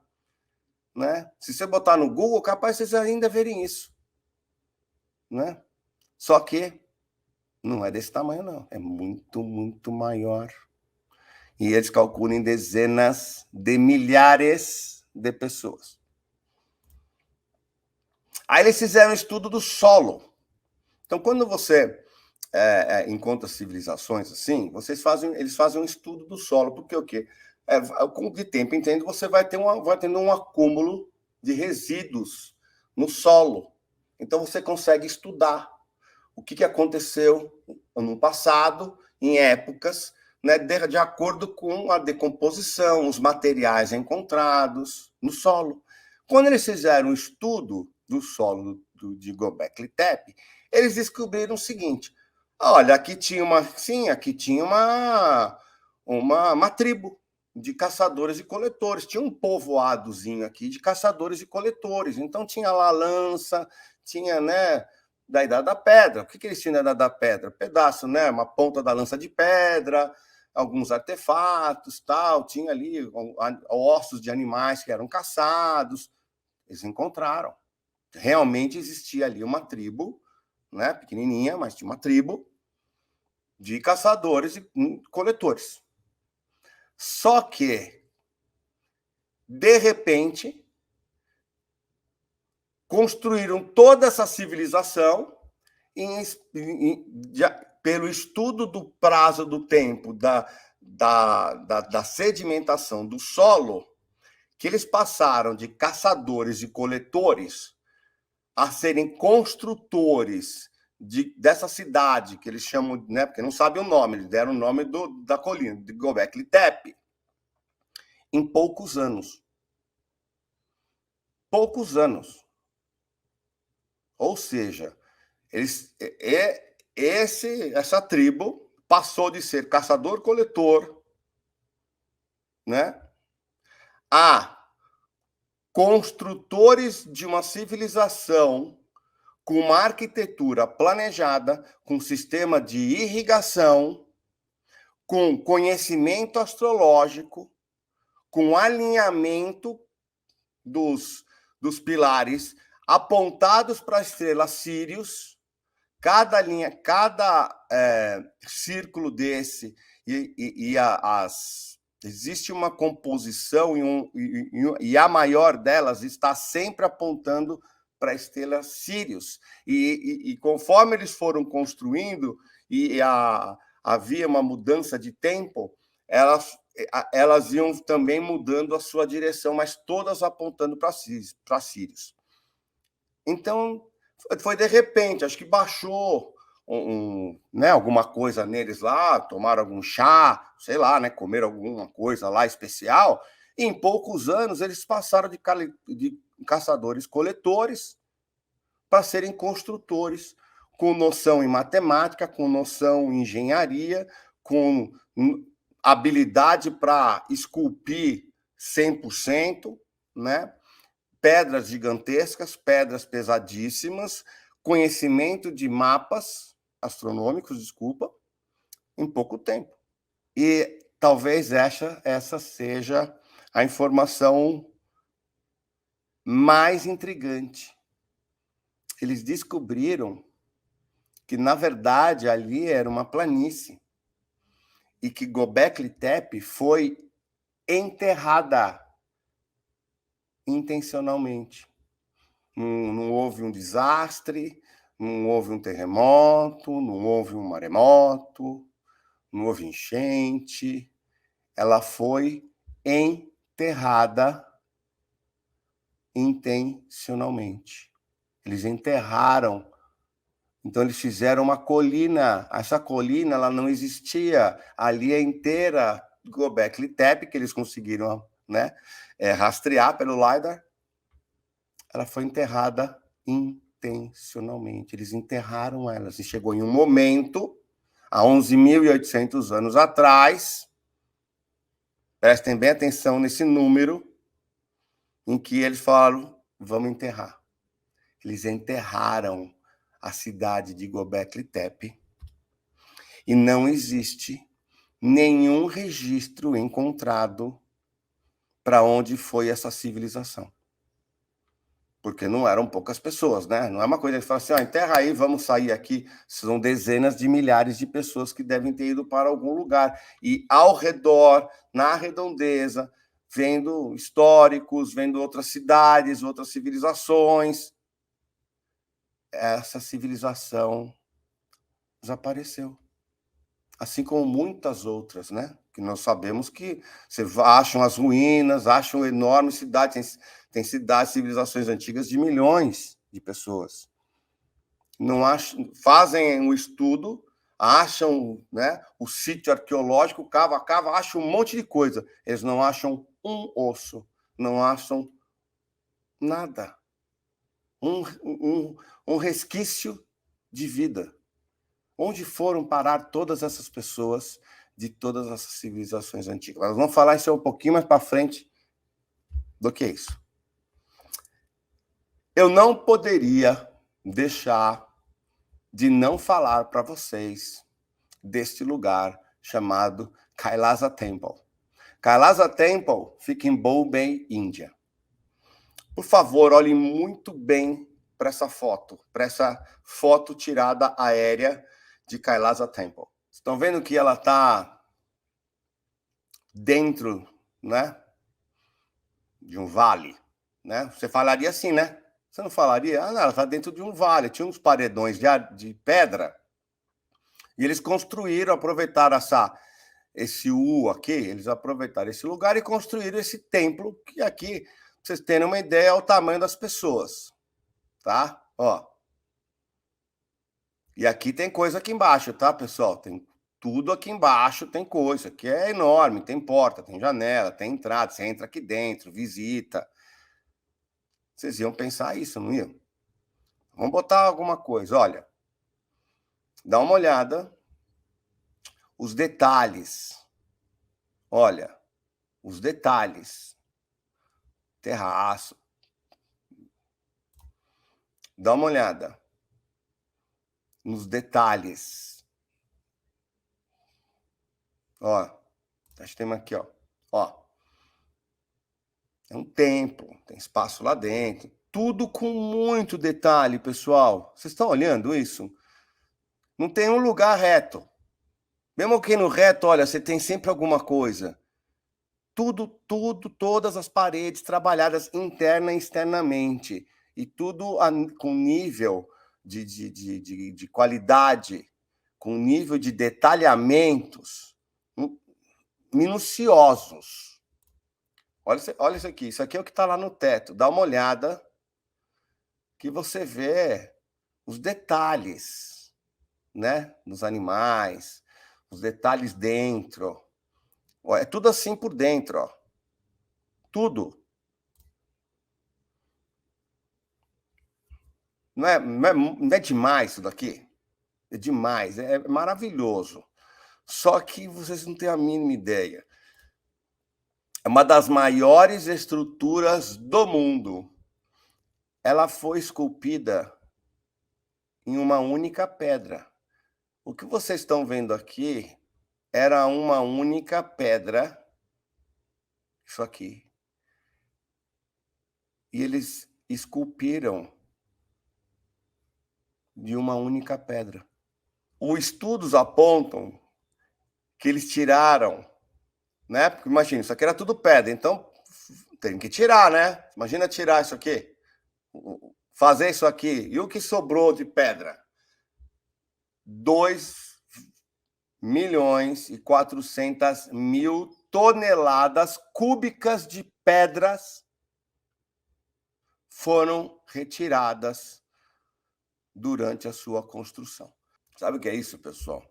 né? Se você botar no Google, capaz vocês ainda verem isso, né? Só que não é desse tamanho, não. É muito maior. E eles calculam em dezenas de milhares de pessoas. Aí eles fizeram um estudo do solo. Então, quando você encontra civilizações assim, eles fazem um estudo do solo. Porque o quê? de tempo em tempo, você vai tendo um acúmulo de resíduos no solo. Então, você consegue estudar o que aconteceu no passado, em épocas, né, de acordo com a decomposição, os materiais encontrados no solo. Quando eles fizeram um estudo do solo de Göbekli Tepe, eles descobriram o seguinte: olha, aqui tinha uma tribo de caçadores e coletores. Tinha um povoadozinho aqui de caçadores e coletores. Então tinha lá lança, tinha, né, da Idade da Pedra. O que eles tinham da Idade da Pedra? Pedaço, né, uma ponta da lança de pedra, alguns artefatos, tal. Tinha ali ossos de animais que eram caçados. Eles encontraram. Realmente existia ali uma tribo, né, pequenininha, mas tinha uma tribo de caçadores e coletores. Só que, de repente, construíram toda essa civilização pelo estudo do prazo do tempo da sedimentação do solo, que eles passaram de caçadores e coletores a serem construtores dessa cidade, que eles chamam, né, porque não sabem o nome, eles deram o nome da colina, de Göbekli Tepe, em poucos anos. Poucos anos. Ou seja, essa tribo passou de ser caçador-coletor, né, a construtores de uma civilização com uma arquitetura planejada, com sistema de irrigação, com conhecimento astrológico, com alinhamento dos pilares apontados para a estrela Sírius. Cada círculo desse existe uma composição e a maior delas está sempre apontando para a estrela Sírius. E conforme eles foram construindo havia uma mudança de tempo, elas iam também mudando a sua direção, mas todas apontando para Sírius. Então, foi de repente, acho que baixou né, alguma coisa neles lá, tomaram algum chá, sei lá, né, comeram alguma coisa lá especial, e em poucos anos eles passaram de caçadores-coletores para serem construtores, com noção em matemática, com noção em engenharia, com habilidade para esculpir 100%, né? Pedras gigantescas, pedras pesadíssimas, conhecimento de mapas astronômicos, desculpa, em pouco tempo. E talvez essa seja a informação mais intrigante. Eles descobriram que, na verdade, ali era uma planície e que Göbekli Tepe foi enterrada intencionalmente. Não houve um desastre, não houve um terremoto, não houve um maremoto, não houve enchente. Ela foi enterrada intencionalmente. Eles enterraram. Então, eles fizeram uma colina. Essa colina ela não existia. Ali é inteira Göbekli Tepe, que eles conseguiram, né, rastrear pelo LiDAR. Ela foi enterrada intencionalmente. Eles enterraram ela. E chegou em um momento, há 11.800 anos atrás, prestem bem atenção nesse número, em que eles falaram, vamos enterrar. Eles enterraram a cidade de Göbekli Tepe e não existe nenhum registro encontrado para onde foi essa civilização. Porque não eram poucas pessoas, né? Não é uma coisa que fala assim, enterra aí, vamos sair aqui. São dezenas de milhares de pessoas que devem ter ido para algum lugar. E ao redor, na redondeza, vendo históricos, vendo outras cidades, outras civilizações. Essa civilização desapareceu. Assim como muitas outras, né? porque nós sabemos que você acham as ruínas, acham enormes cidades, tem cidades, civilizações antigas de milhões de pessoas. Não acham, fazem um estudo, acham, né, o sítio arqueológico, cava, acham um monte de coisa. Eles não acham um osso, não acham nada. Um resquício de vida. Onde foram parar todas essas pessoas de todas essas civilizações antigas? Nós vamos falar isso um pouquinho mais para frente do que isso. Eu não poderia deixar de não falar para vocês deste lugar chamado Kailasa Temple. Kailasa Temple fica em Bombay, Índia. Por favor, olhem muito bem para essa foto tirada aérea de Kailasa Temple. Estão vendo que ela está dentro, né, de um vale, né? Você falaria assim, né? Você não falaria? Ah, não, ela está dentro de um vale. Tinha uns paredões de pedra e eles construíram, aproveitaram esse aqui, eles aproveitaram esse lugar e construíram esse templo, que aqui, pra vocês terem uma ideia, é o tamanho das pessoas, tá? Ó. E aqui tem coisa aqui embaixo, tá, pessoal? Tem tudo aqui embaixo, tem coisa. Aqui é enorme, tem porta, tem janela, tem entrada, você entra aqui dentro, visita. Vocês iam pensar isso, não iam? Vamos botar alguma coisa, olha. Dá uma olhada. Os detalhes. Olha, os detalhes. Terraço. Dá uma olhada nos detalhes. Ó, acho que tem aqui, ó. Ó. É um templo, tem espaço lá dentro. Tudo com muito detalhe, pessoal. Vocês estão olhando isso? Não tem um lugar reto. Mesmo que no reto, olha, você tem sempre alguma coisa. Tudo, todas as paredes trabalhadas interna e externamente. E tudo com nível de qualidade, com nível de detalhamentos minuciosos. Olha isso aqui. Isso aqui é o que está lá no teto. Dá uma olhada que você vê os detalhes, né? Nos animais, os detalhes dentro. Ó, é tudo assim por dentro, ó. Tudo. Não é demais isso daqui? É demais, é maravilhoso. Só que vocês não têm a mínima ideia. É uma das maiores estruturas do mundo. Ela foi esculpida em uma única pedra. O que vocês estão vendo aqui era uma única pedra. Isso aqui. E eles esculpiram de uma única pedra. Os estudos apontam que eles tiraram, né? Porque imagina, isso aqui era tudo pedra, então tem que tirar, né? Imagina tirar isso aqui, fazer isso aqui. E o que sobrou de pedra? 2.400.000 toneladas cúbicas de pedras foram retiradas durante a sua construção. Sabe o que é isso, pessoal?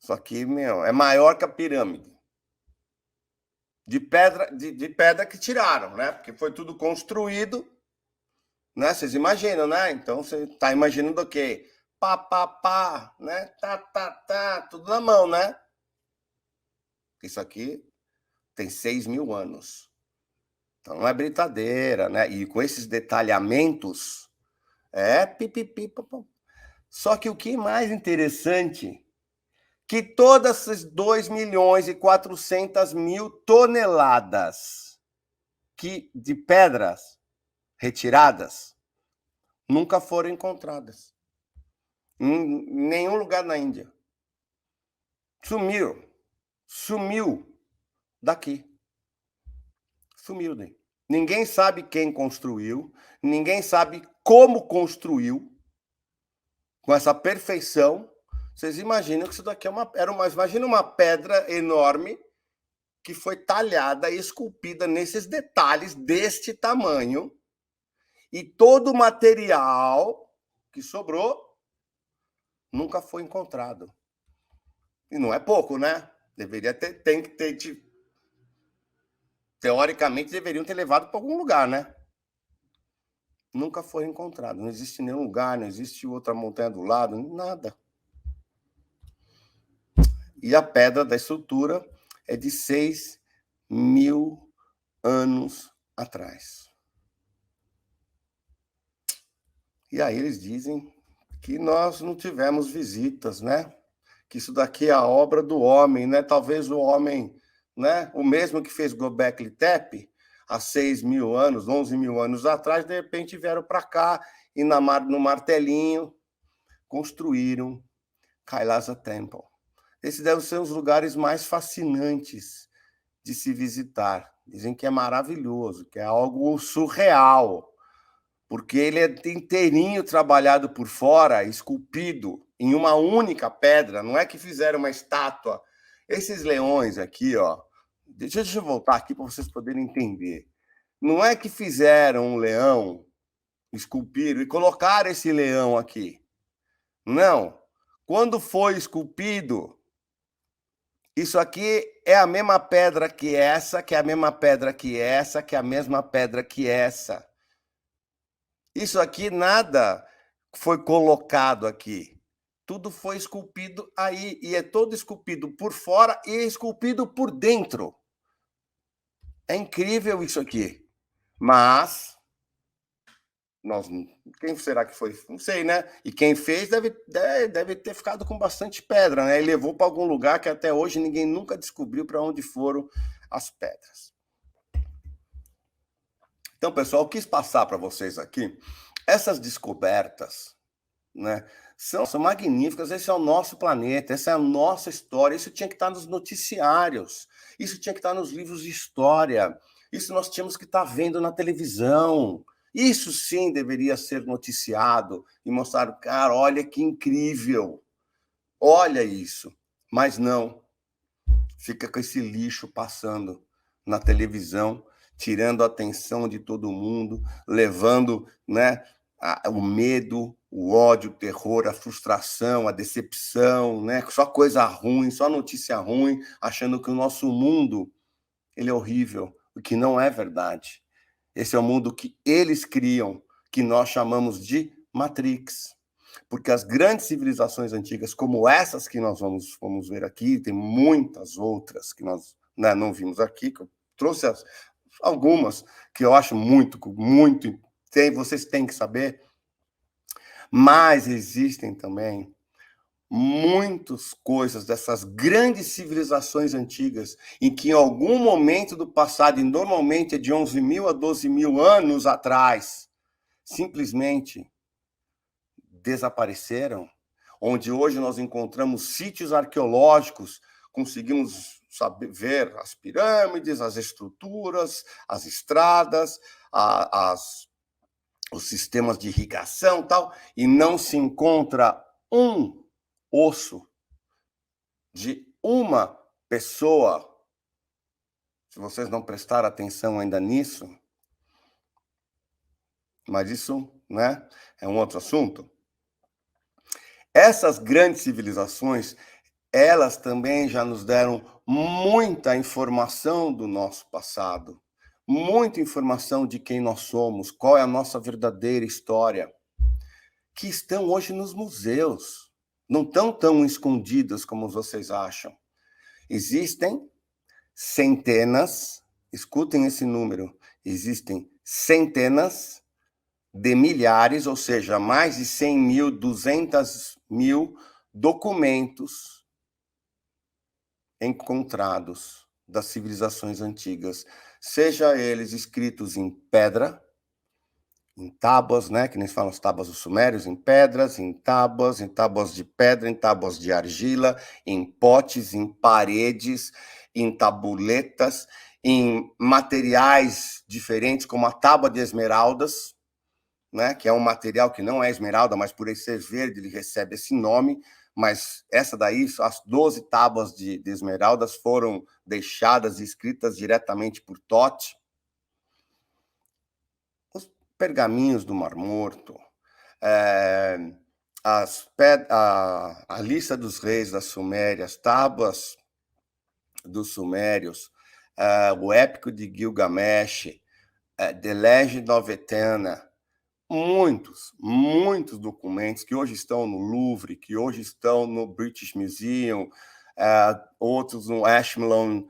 Isso aqui, é maior que a pirâmide. De pedra que tiraram, né? Porque foi tudo construído, né? Vocês imaginam, né? Então, você está imaginando o quê? Pá, né? Tá, tudo na mão, né? Isso aqui tem 6.000 anos. Então, não é brincadeira, né? E com esses detalhamentos, pipipi. Só que o que é mais interessante, que todas essas 2.400.000 toneladas de pedras retiradas nunca foram encontradas em nenhum lugar na Índia. Sumiu daqui. Sumiu daí. Ninguém sabe quem construiu, ninguém sabe como construiu com essa perfeição. Vocês imaginam que isso daqui imagina uma pedra enorme que foi talhada e esculpida nesses detalhes deste tamanho, e todo o material que sobrou nunca foi encontrado. E não é pouco, né? Tem que ter, teoricamente, deveriam ter levado para algum lugar, né? Nunca foi encontrado. Não existe nenhum lugar, não existe outra montanha do lado, nada. E a pedra da estrutura é de 6.000 anos atrás. E aí eles dizem que nós não tivemos visitas, né? Que isso daqui é a obra do homem, né? Talvez o homem, né? O mesmo que fez Göbekli Tepe há 6.000 anos, 11.000 anos atrás, de repente vieram para cá e no martelinho construíram Kailasa Temple. Esses devem ser os lugares mais fascinantes de se visitar. Dizem que é maravilhoso, que é algo surreal, porque ele é inteirinho trabalhado por fora, esculpido em uma única pedra. Não é que fizeram uma estátua. Esses leões aqui, ó, deixa eu voltar aqui para vocês poderem entender. Não é que fizeram um leão, esculpiram e colocaram esse leão aqui. Não. Quando foi esculpido, isso aqui é a mesma pedra que essa, que é a mesma pedra que essa, que é a mesma pedra que essa. Isso aqui nada foi colocado aqui. Tudo foi esculpido aí. E é todo esculpido por fora e esculpido por dentro. É incrível isso aqui. Mas quem será que foi? Não sei, né? E quem fez deve ter ficado com bastante pedra, né? E levou para algum lugar que até hoje ninguém nunca descobriu para onde foram as pedras. Então, pessoal, eu quis passar para vocês aqui essas descobertas, né? São magníficas. Esse é o nosso planeta, essa é a nossa história. Isso tinha que estar nos noticiários, isso tinha que estar nos livros de história, isso nós tínhamos que estar vendo na televisão. Isso sim deveria ser noticiado e mostrar, cara, olha que incrível, olha isso. Mas não, fica com esse lixo passando na televisão, tirando a atenção de todo mundo, levando, né, o medo, o ódio, o terror, a frustração, a decepção, né, só coisa ruim, só notícia ruim, achando que o nosso mundo ele é horrível, o que não é verdade. Esse é o mundo que eles criam, que nós chamamos de Matrix. Porque as grandes civilizações antigas, como essas que nós vamos ver aqui, tem muitas outras que nós, né, não vimos aqui, que eu trouxe algumas que eu acho muito, vocês têm que saber, mas existem também muitas coisas dessas grandes civilizações antigas, em que em algum momento do passado, e normalmente é de 11.000 a 12.000 anos atrás, simplesmente desapareceram, onde hoje nós encontramos sítios arqueológicos, conseguimos ver as pirâmides, as estruturas, as estradas, os sistemas de irrigação, tal, e não se encontra um osso de uma pessoa. Se vocês não prestaram atenção ainda nisso, mas isso, né, é um outro assunto. Essas grandes civilizações, elas também já nos deram muita informação do nosso passado, muita informação de quem nós somos, qual é a nossa verdadeira história, que estão hoje nos museus. Não estão tão escondidas como vocês acham. Existem centenas, escutem esse número, existem centenas de milhares, ou seja, mais de 100.000, 200.000 documentos encontrados das civilizações antigas, seja eles escritos em pedra, em tábuas, né, que nem falam as tábuas dos sumérios, em pedras, em tábuas de pedra, em tábuas de argila, em potes, em paredes, em tabuletas, em materiais diferentes, como a tábua de esmeraldas, né, que é um material que não é esmeralda, mas por ele ser verde, ele recebe esse nome, mas essa daí, as 12 tábuas de esmeraldas foram deixadas e escritas diretamente por Thoth. Os pergaminhos do Mar Morto, a lista dos reis da Suméria, as tábuas dos sumérios, o épico de Gilgamesh, The Legend of Etana, muitos documentos que hoje estão no Louvre, que hoje estão no British Museum, outros no Ashmolean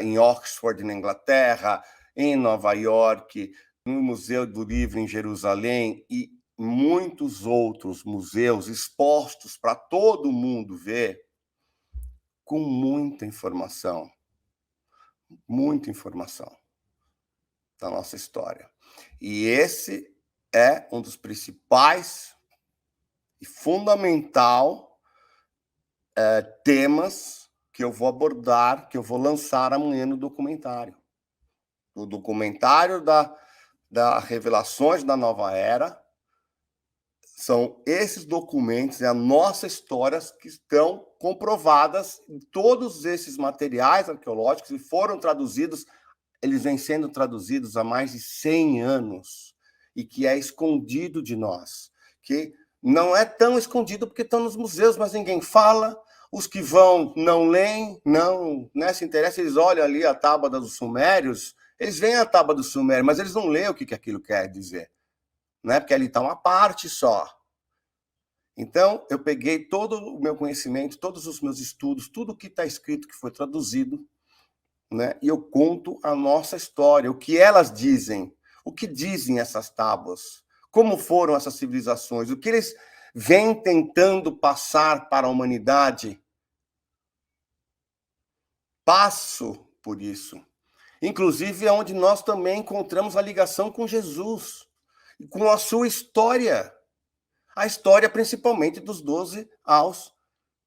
em Oxford, na Inglaterra, em Nova York, no Museu do Livro em Jerusalém e muitos outros museus expostos para todo mundo ver, com muita informação da nossa história. E esse é um dos principais e fundamental temas que eu vou abordar, que eu vou lançar amanhã no documentário. O documentário da Revelações da Nova Era são esses documentos, a nossa história, que estão comprovadas em todos esses materiais arqueológicos e foram traduzidos. Eles vêm sendo traduzidos há mais de 100 anos e que é escondido de nós, que não é tão escondido porque estão nos museus, mas ninguém fala, os que vão não leem, não se interessam, eles olham ali a tábua dos sumérios, eles veem a tábua dos sumérios, mas eles não leem o que aquilo quer dizer, né? Porque ali está uma parte só. Então, eu peguei todo o meu conhecimento, todos os meus estudos, tudo que está escrito, que foi traduzido, né? E eu conto a nossa história, o que elas dizem, o que dizem essas tábuas, como foram essas civilizações, o que eles vêm tentando passar para a humanidade. Passo por isso. Inclusive, é onde nós também encontramos a ligação com Jesus, e com a sua história. A história, principalmente, dos 12 aos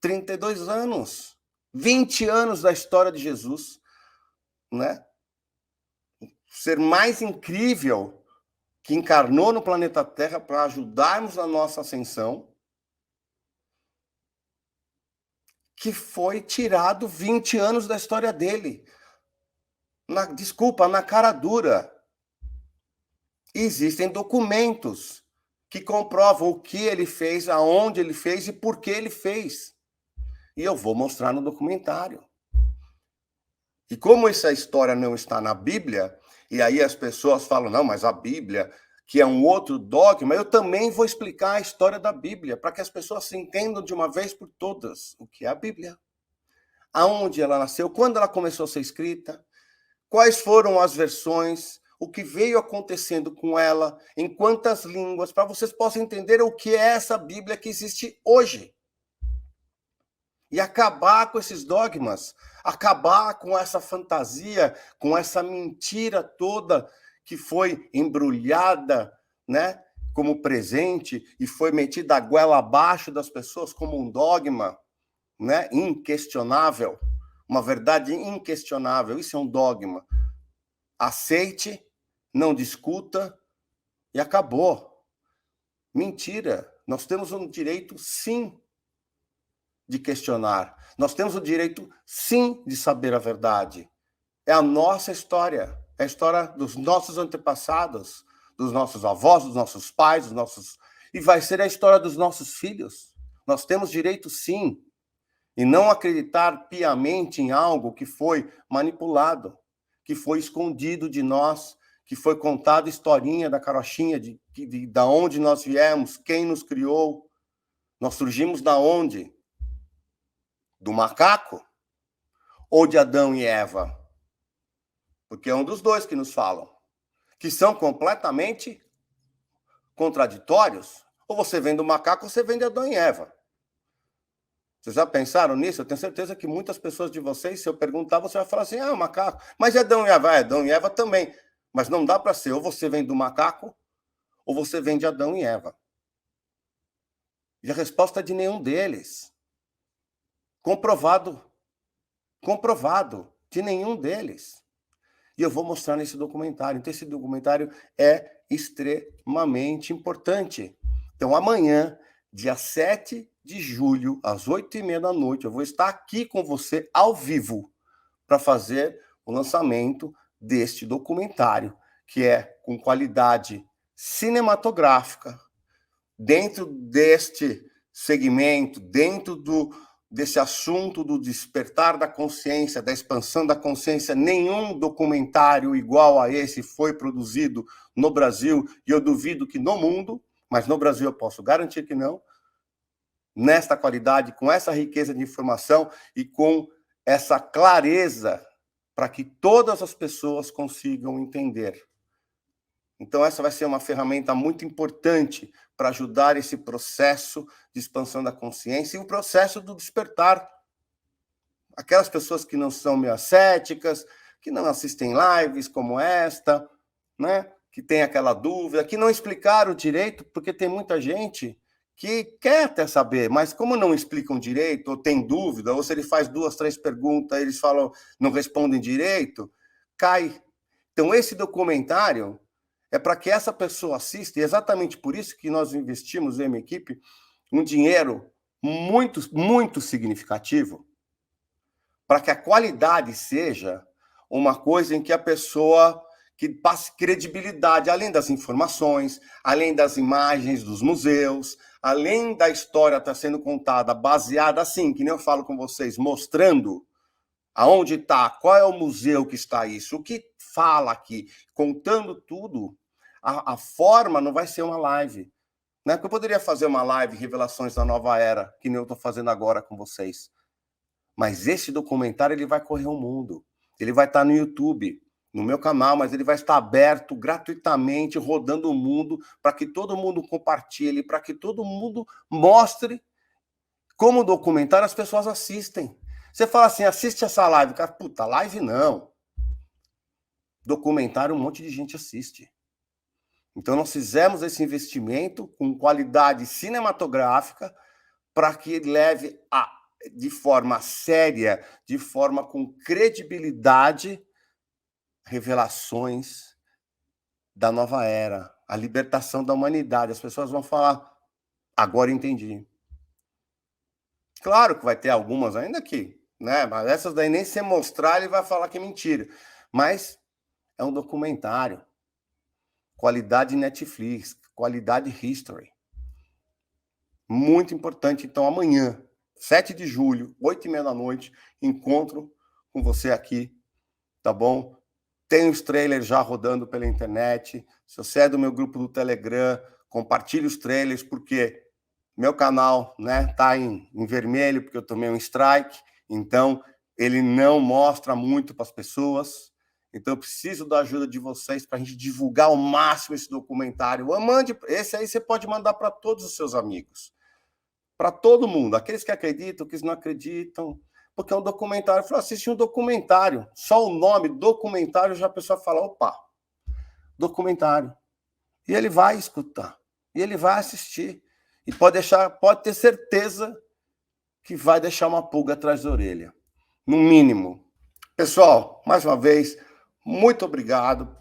32 anos. 20 anos da história de Jesus, né? O ser mais incrível que encarnou no planeta Terra para ajudarmos na nossa ascensão, que foi tirado 20 anos da história dele. Na cara dura. Existem documentos que comprovam o que ele fez, aonde ele fez e por que ele fez. E eu vou mostrar no documentário. E como essa história não está na Bíblia, e aí as pessoas falam, não, mas a Bíblia, que é um outro dogma, eu também vou explicar a história da Bíblia, para que as pessoas se entendam de uma vez por todas o que é a Bíblia. Aonde ela nasceu, quando ela começou a ser escrita, quais foram as versões, o que veio acontecendo com ela, em quantas línguas, para vocês possam entender o que é essa Bíblia que existe hoje. E acabar com esses dogmas, acabar com essa fantasia, com essa mentira toda que foi embrulhada, né, como presente e foi metida a goela abaixo das pessoas como um dogma, né, inquestionável, uma verdade inquestionável. Isso é um dogma. Aceite, não discuta e acabou. Mentira. Nós temos um direito, sim, de questionar. Nós temos o direito, sim, de saber a verdade. É a nossa história. É a história dos nossos antepassados, dos nossos avós, dos nossos pais, dos nossos... E vai ser a história dos nossos filhos. Nós temos direito, sim. E não acreditar piamente em algo que foi manipulado, que foi escondido de nós, que foi contada historinha da carochinha, de onde nós viemos, quem nos criou. Nós surgimos da onde? Do macaco? Ou de Adão e Eva? Porque é um dos dois que nos falam, que são completamente contraditórios. Ou você vem do macaco ou você vem de Adão e Eva. Vocês já pensaram nisso? Eu tenho certeza que muitas pessoas de vocês, se eu perguntar, você vai falar assim, macaco. Mas Adão e Eva? Adão e Eva também. Mas não dá para ser, ou você vem do macaco, ou você vem de Adão e Eva. E a resposta é de nenhum deles. Comprovado, de nenhum deles. E eu vou mostrar nesse documentário. Então, esse documentário é extremamente importante. Então, amanhã, dia 7 de julho, às 8h30 da noite, eu vou estar aqui com você ao vivo para fazer o lançamento deste documentário, que é com qualidade cinematográfica, dentro deste segmento, desse assunto do despertar da consciência, da expansão da consciência. Nenhum documentário igual a esse foi produzido no Brasil, e eu duvido que no mundo, mas no Brasil eu posso garantir que não, nesta qualidade, com essa riqueza de informação e com essa clareza para que todas as pessoas consigam entender. Então, essa vai ser uma ferramenta muito importante para ajudar esse processo de expansão da consciência e o processo do despertar. Aquelas pessoas que não são meio ascéticas, que não assistem lives como esta, né? Que tem aquela dúvida, que não explicaram direito, porque tem muita gente que quer até saber, mas como não explicam direito, ou tem dúvida, ou se ele faz 2, 3 perguntas, eles falam, não respondem direito, cai. Então, esse documentário é para que essa pessoa assista, e é exatamente por isso que nós investimos, em minha equipe, um dinheiro muito, muito significativo, para que a qualidade seja uma coisa em que a pessoa que passe credibilidade, além das informações, além das imagens dos museus, além da história estar sendo contada, baseada assim, que nem eu falo com vocês, mostrando aonde está, qual é o museu que está isso, o que fala aqui, contando tudo. A forma não vai ser uma live. Não é que eu poderia fazer uma live Revelações da Nova Era, que nem eu estou fazendo agora com vocês. Mas esse documentário ele vai correr o mundo. Ele vai estar no YouTube, no meu canal, mas ele vai estar aberto gratuitamente, rodando o mundo, para que todo mundo compartilhe, para que todo mundo mostre como documentário as pessoas assistem. Você fala assim, assiste essa live. Cara, puta, live não. Documentário um monte de gente assiste. Então, nós fizemos esse investimento com qualidade cinematográfica para que leve de forma séria, de forma com credibilidade, revelações da nova era, a libertação da humanidade. As pessoas vão falar, agora entendi. Claro que vai ter algumas ainda que, né? Mas essas daí nem se mostrar ele vai falar que é mentira. Mas é um documentário. Qualidade Netflix, qualidade History. Muito importante. Então, amanhã, 7 de julho, 8h30 da noite, encontro com você aqui, tá bom? Tem os trailers já rodando pela internet. Se você é do meu grupo do Telegram, compartilhe os trailers, porque meu canal, né, tá em vermelho, porque eu tomei um strike, então ele não mostra muito para as pessoas. Então, eu preciso da ajuda de vocês para a gente divulgar ao máximo esse documentário. Esse aí você pode mandar para todos os seus amigos, para todo mundo, aqueles que acreditam, aqueles que não acreditam, porque é um documentário. Eu falo, assiste um documentário, só o nome, documentário, já a pessoa fala, opa, documentário. E ele vai escutar, e ele vai assistir, e pode ter certeza que vai deixar uma pulga atrás da orelha, no mínimo. Pessoal, mais uma vez, muito obrigado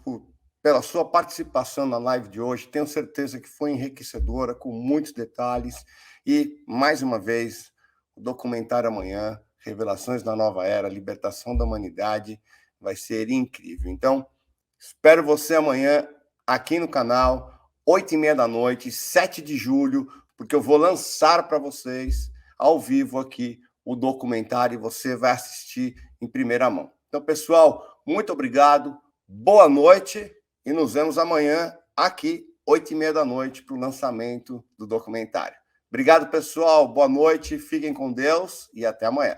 pela sua participação na live de hoje. Tenho certeza que foi enriquecedora, com muitos detalhes. E, mais uma vez, o documentário amanhã, Revelações da Nova Era, Libertação da Humanidade, vai ser incrível. Então, espero você amanhã aqui no canal, 8h30 da noite, 7 de julho, porque eu vou lançar para vocês, ao vivo aqui, o documentário, e você vai assistir em primeira mão. Então, pessoal, muito obrigado, boa noite, e nos vemos amanhã aqui, 8h30 da noite, para o lançamento do documentário. Obrigado, pessoal, boa noite, fiquem com Deus e até amanhã.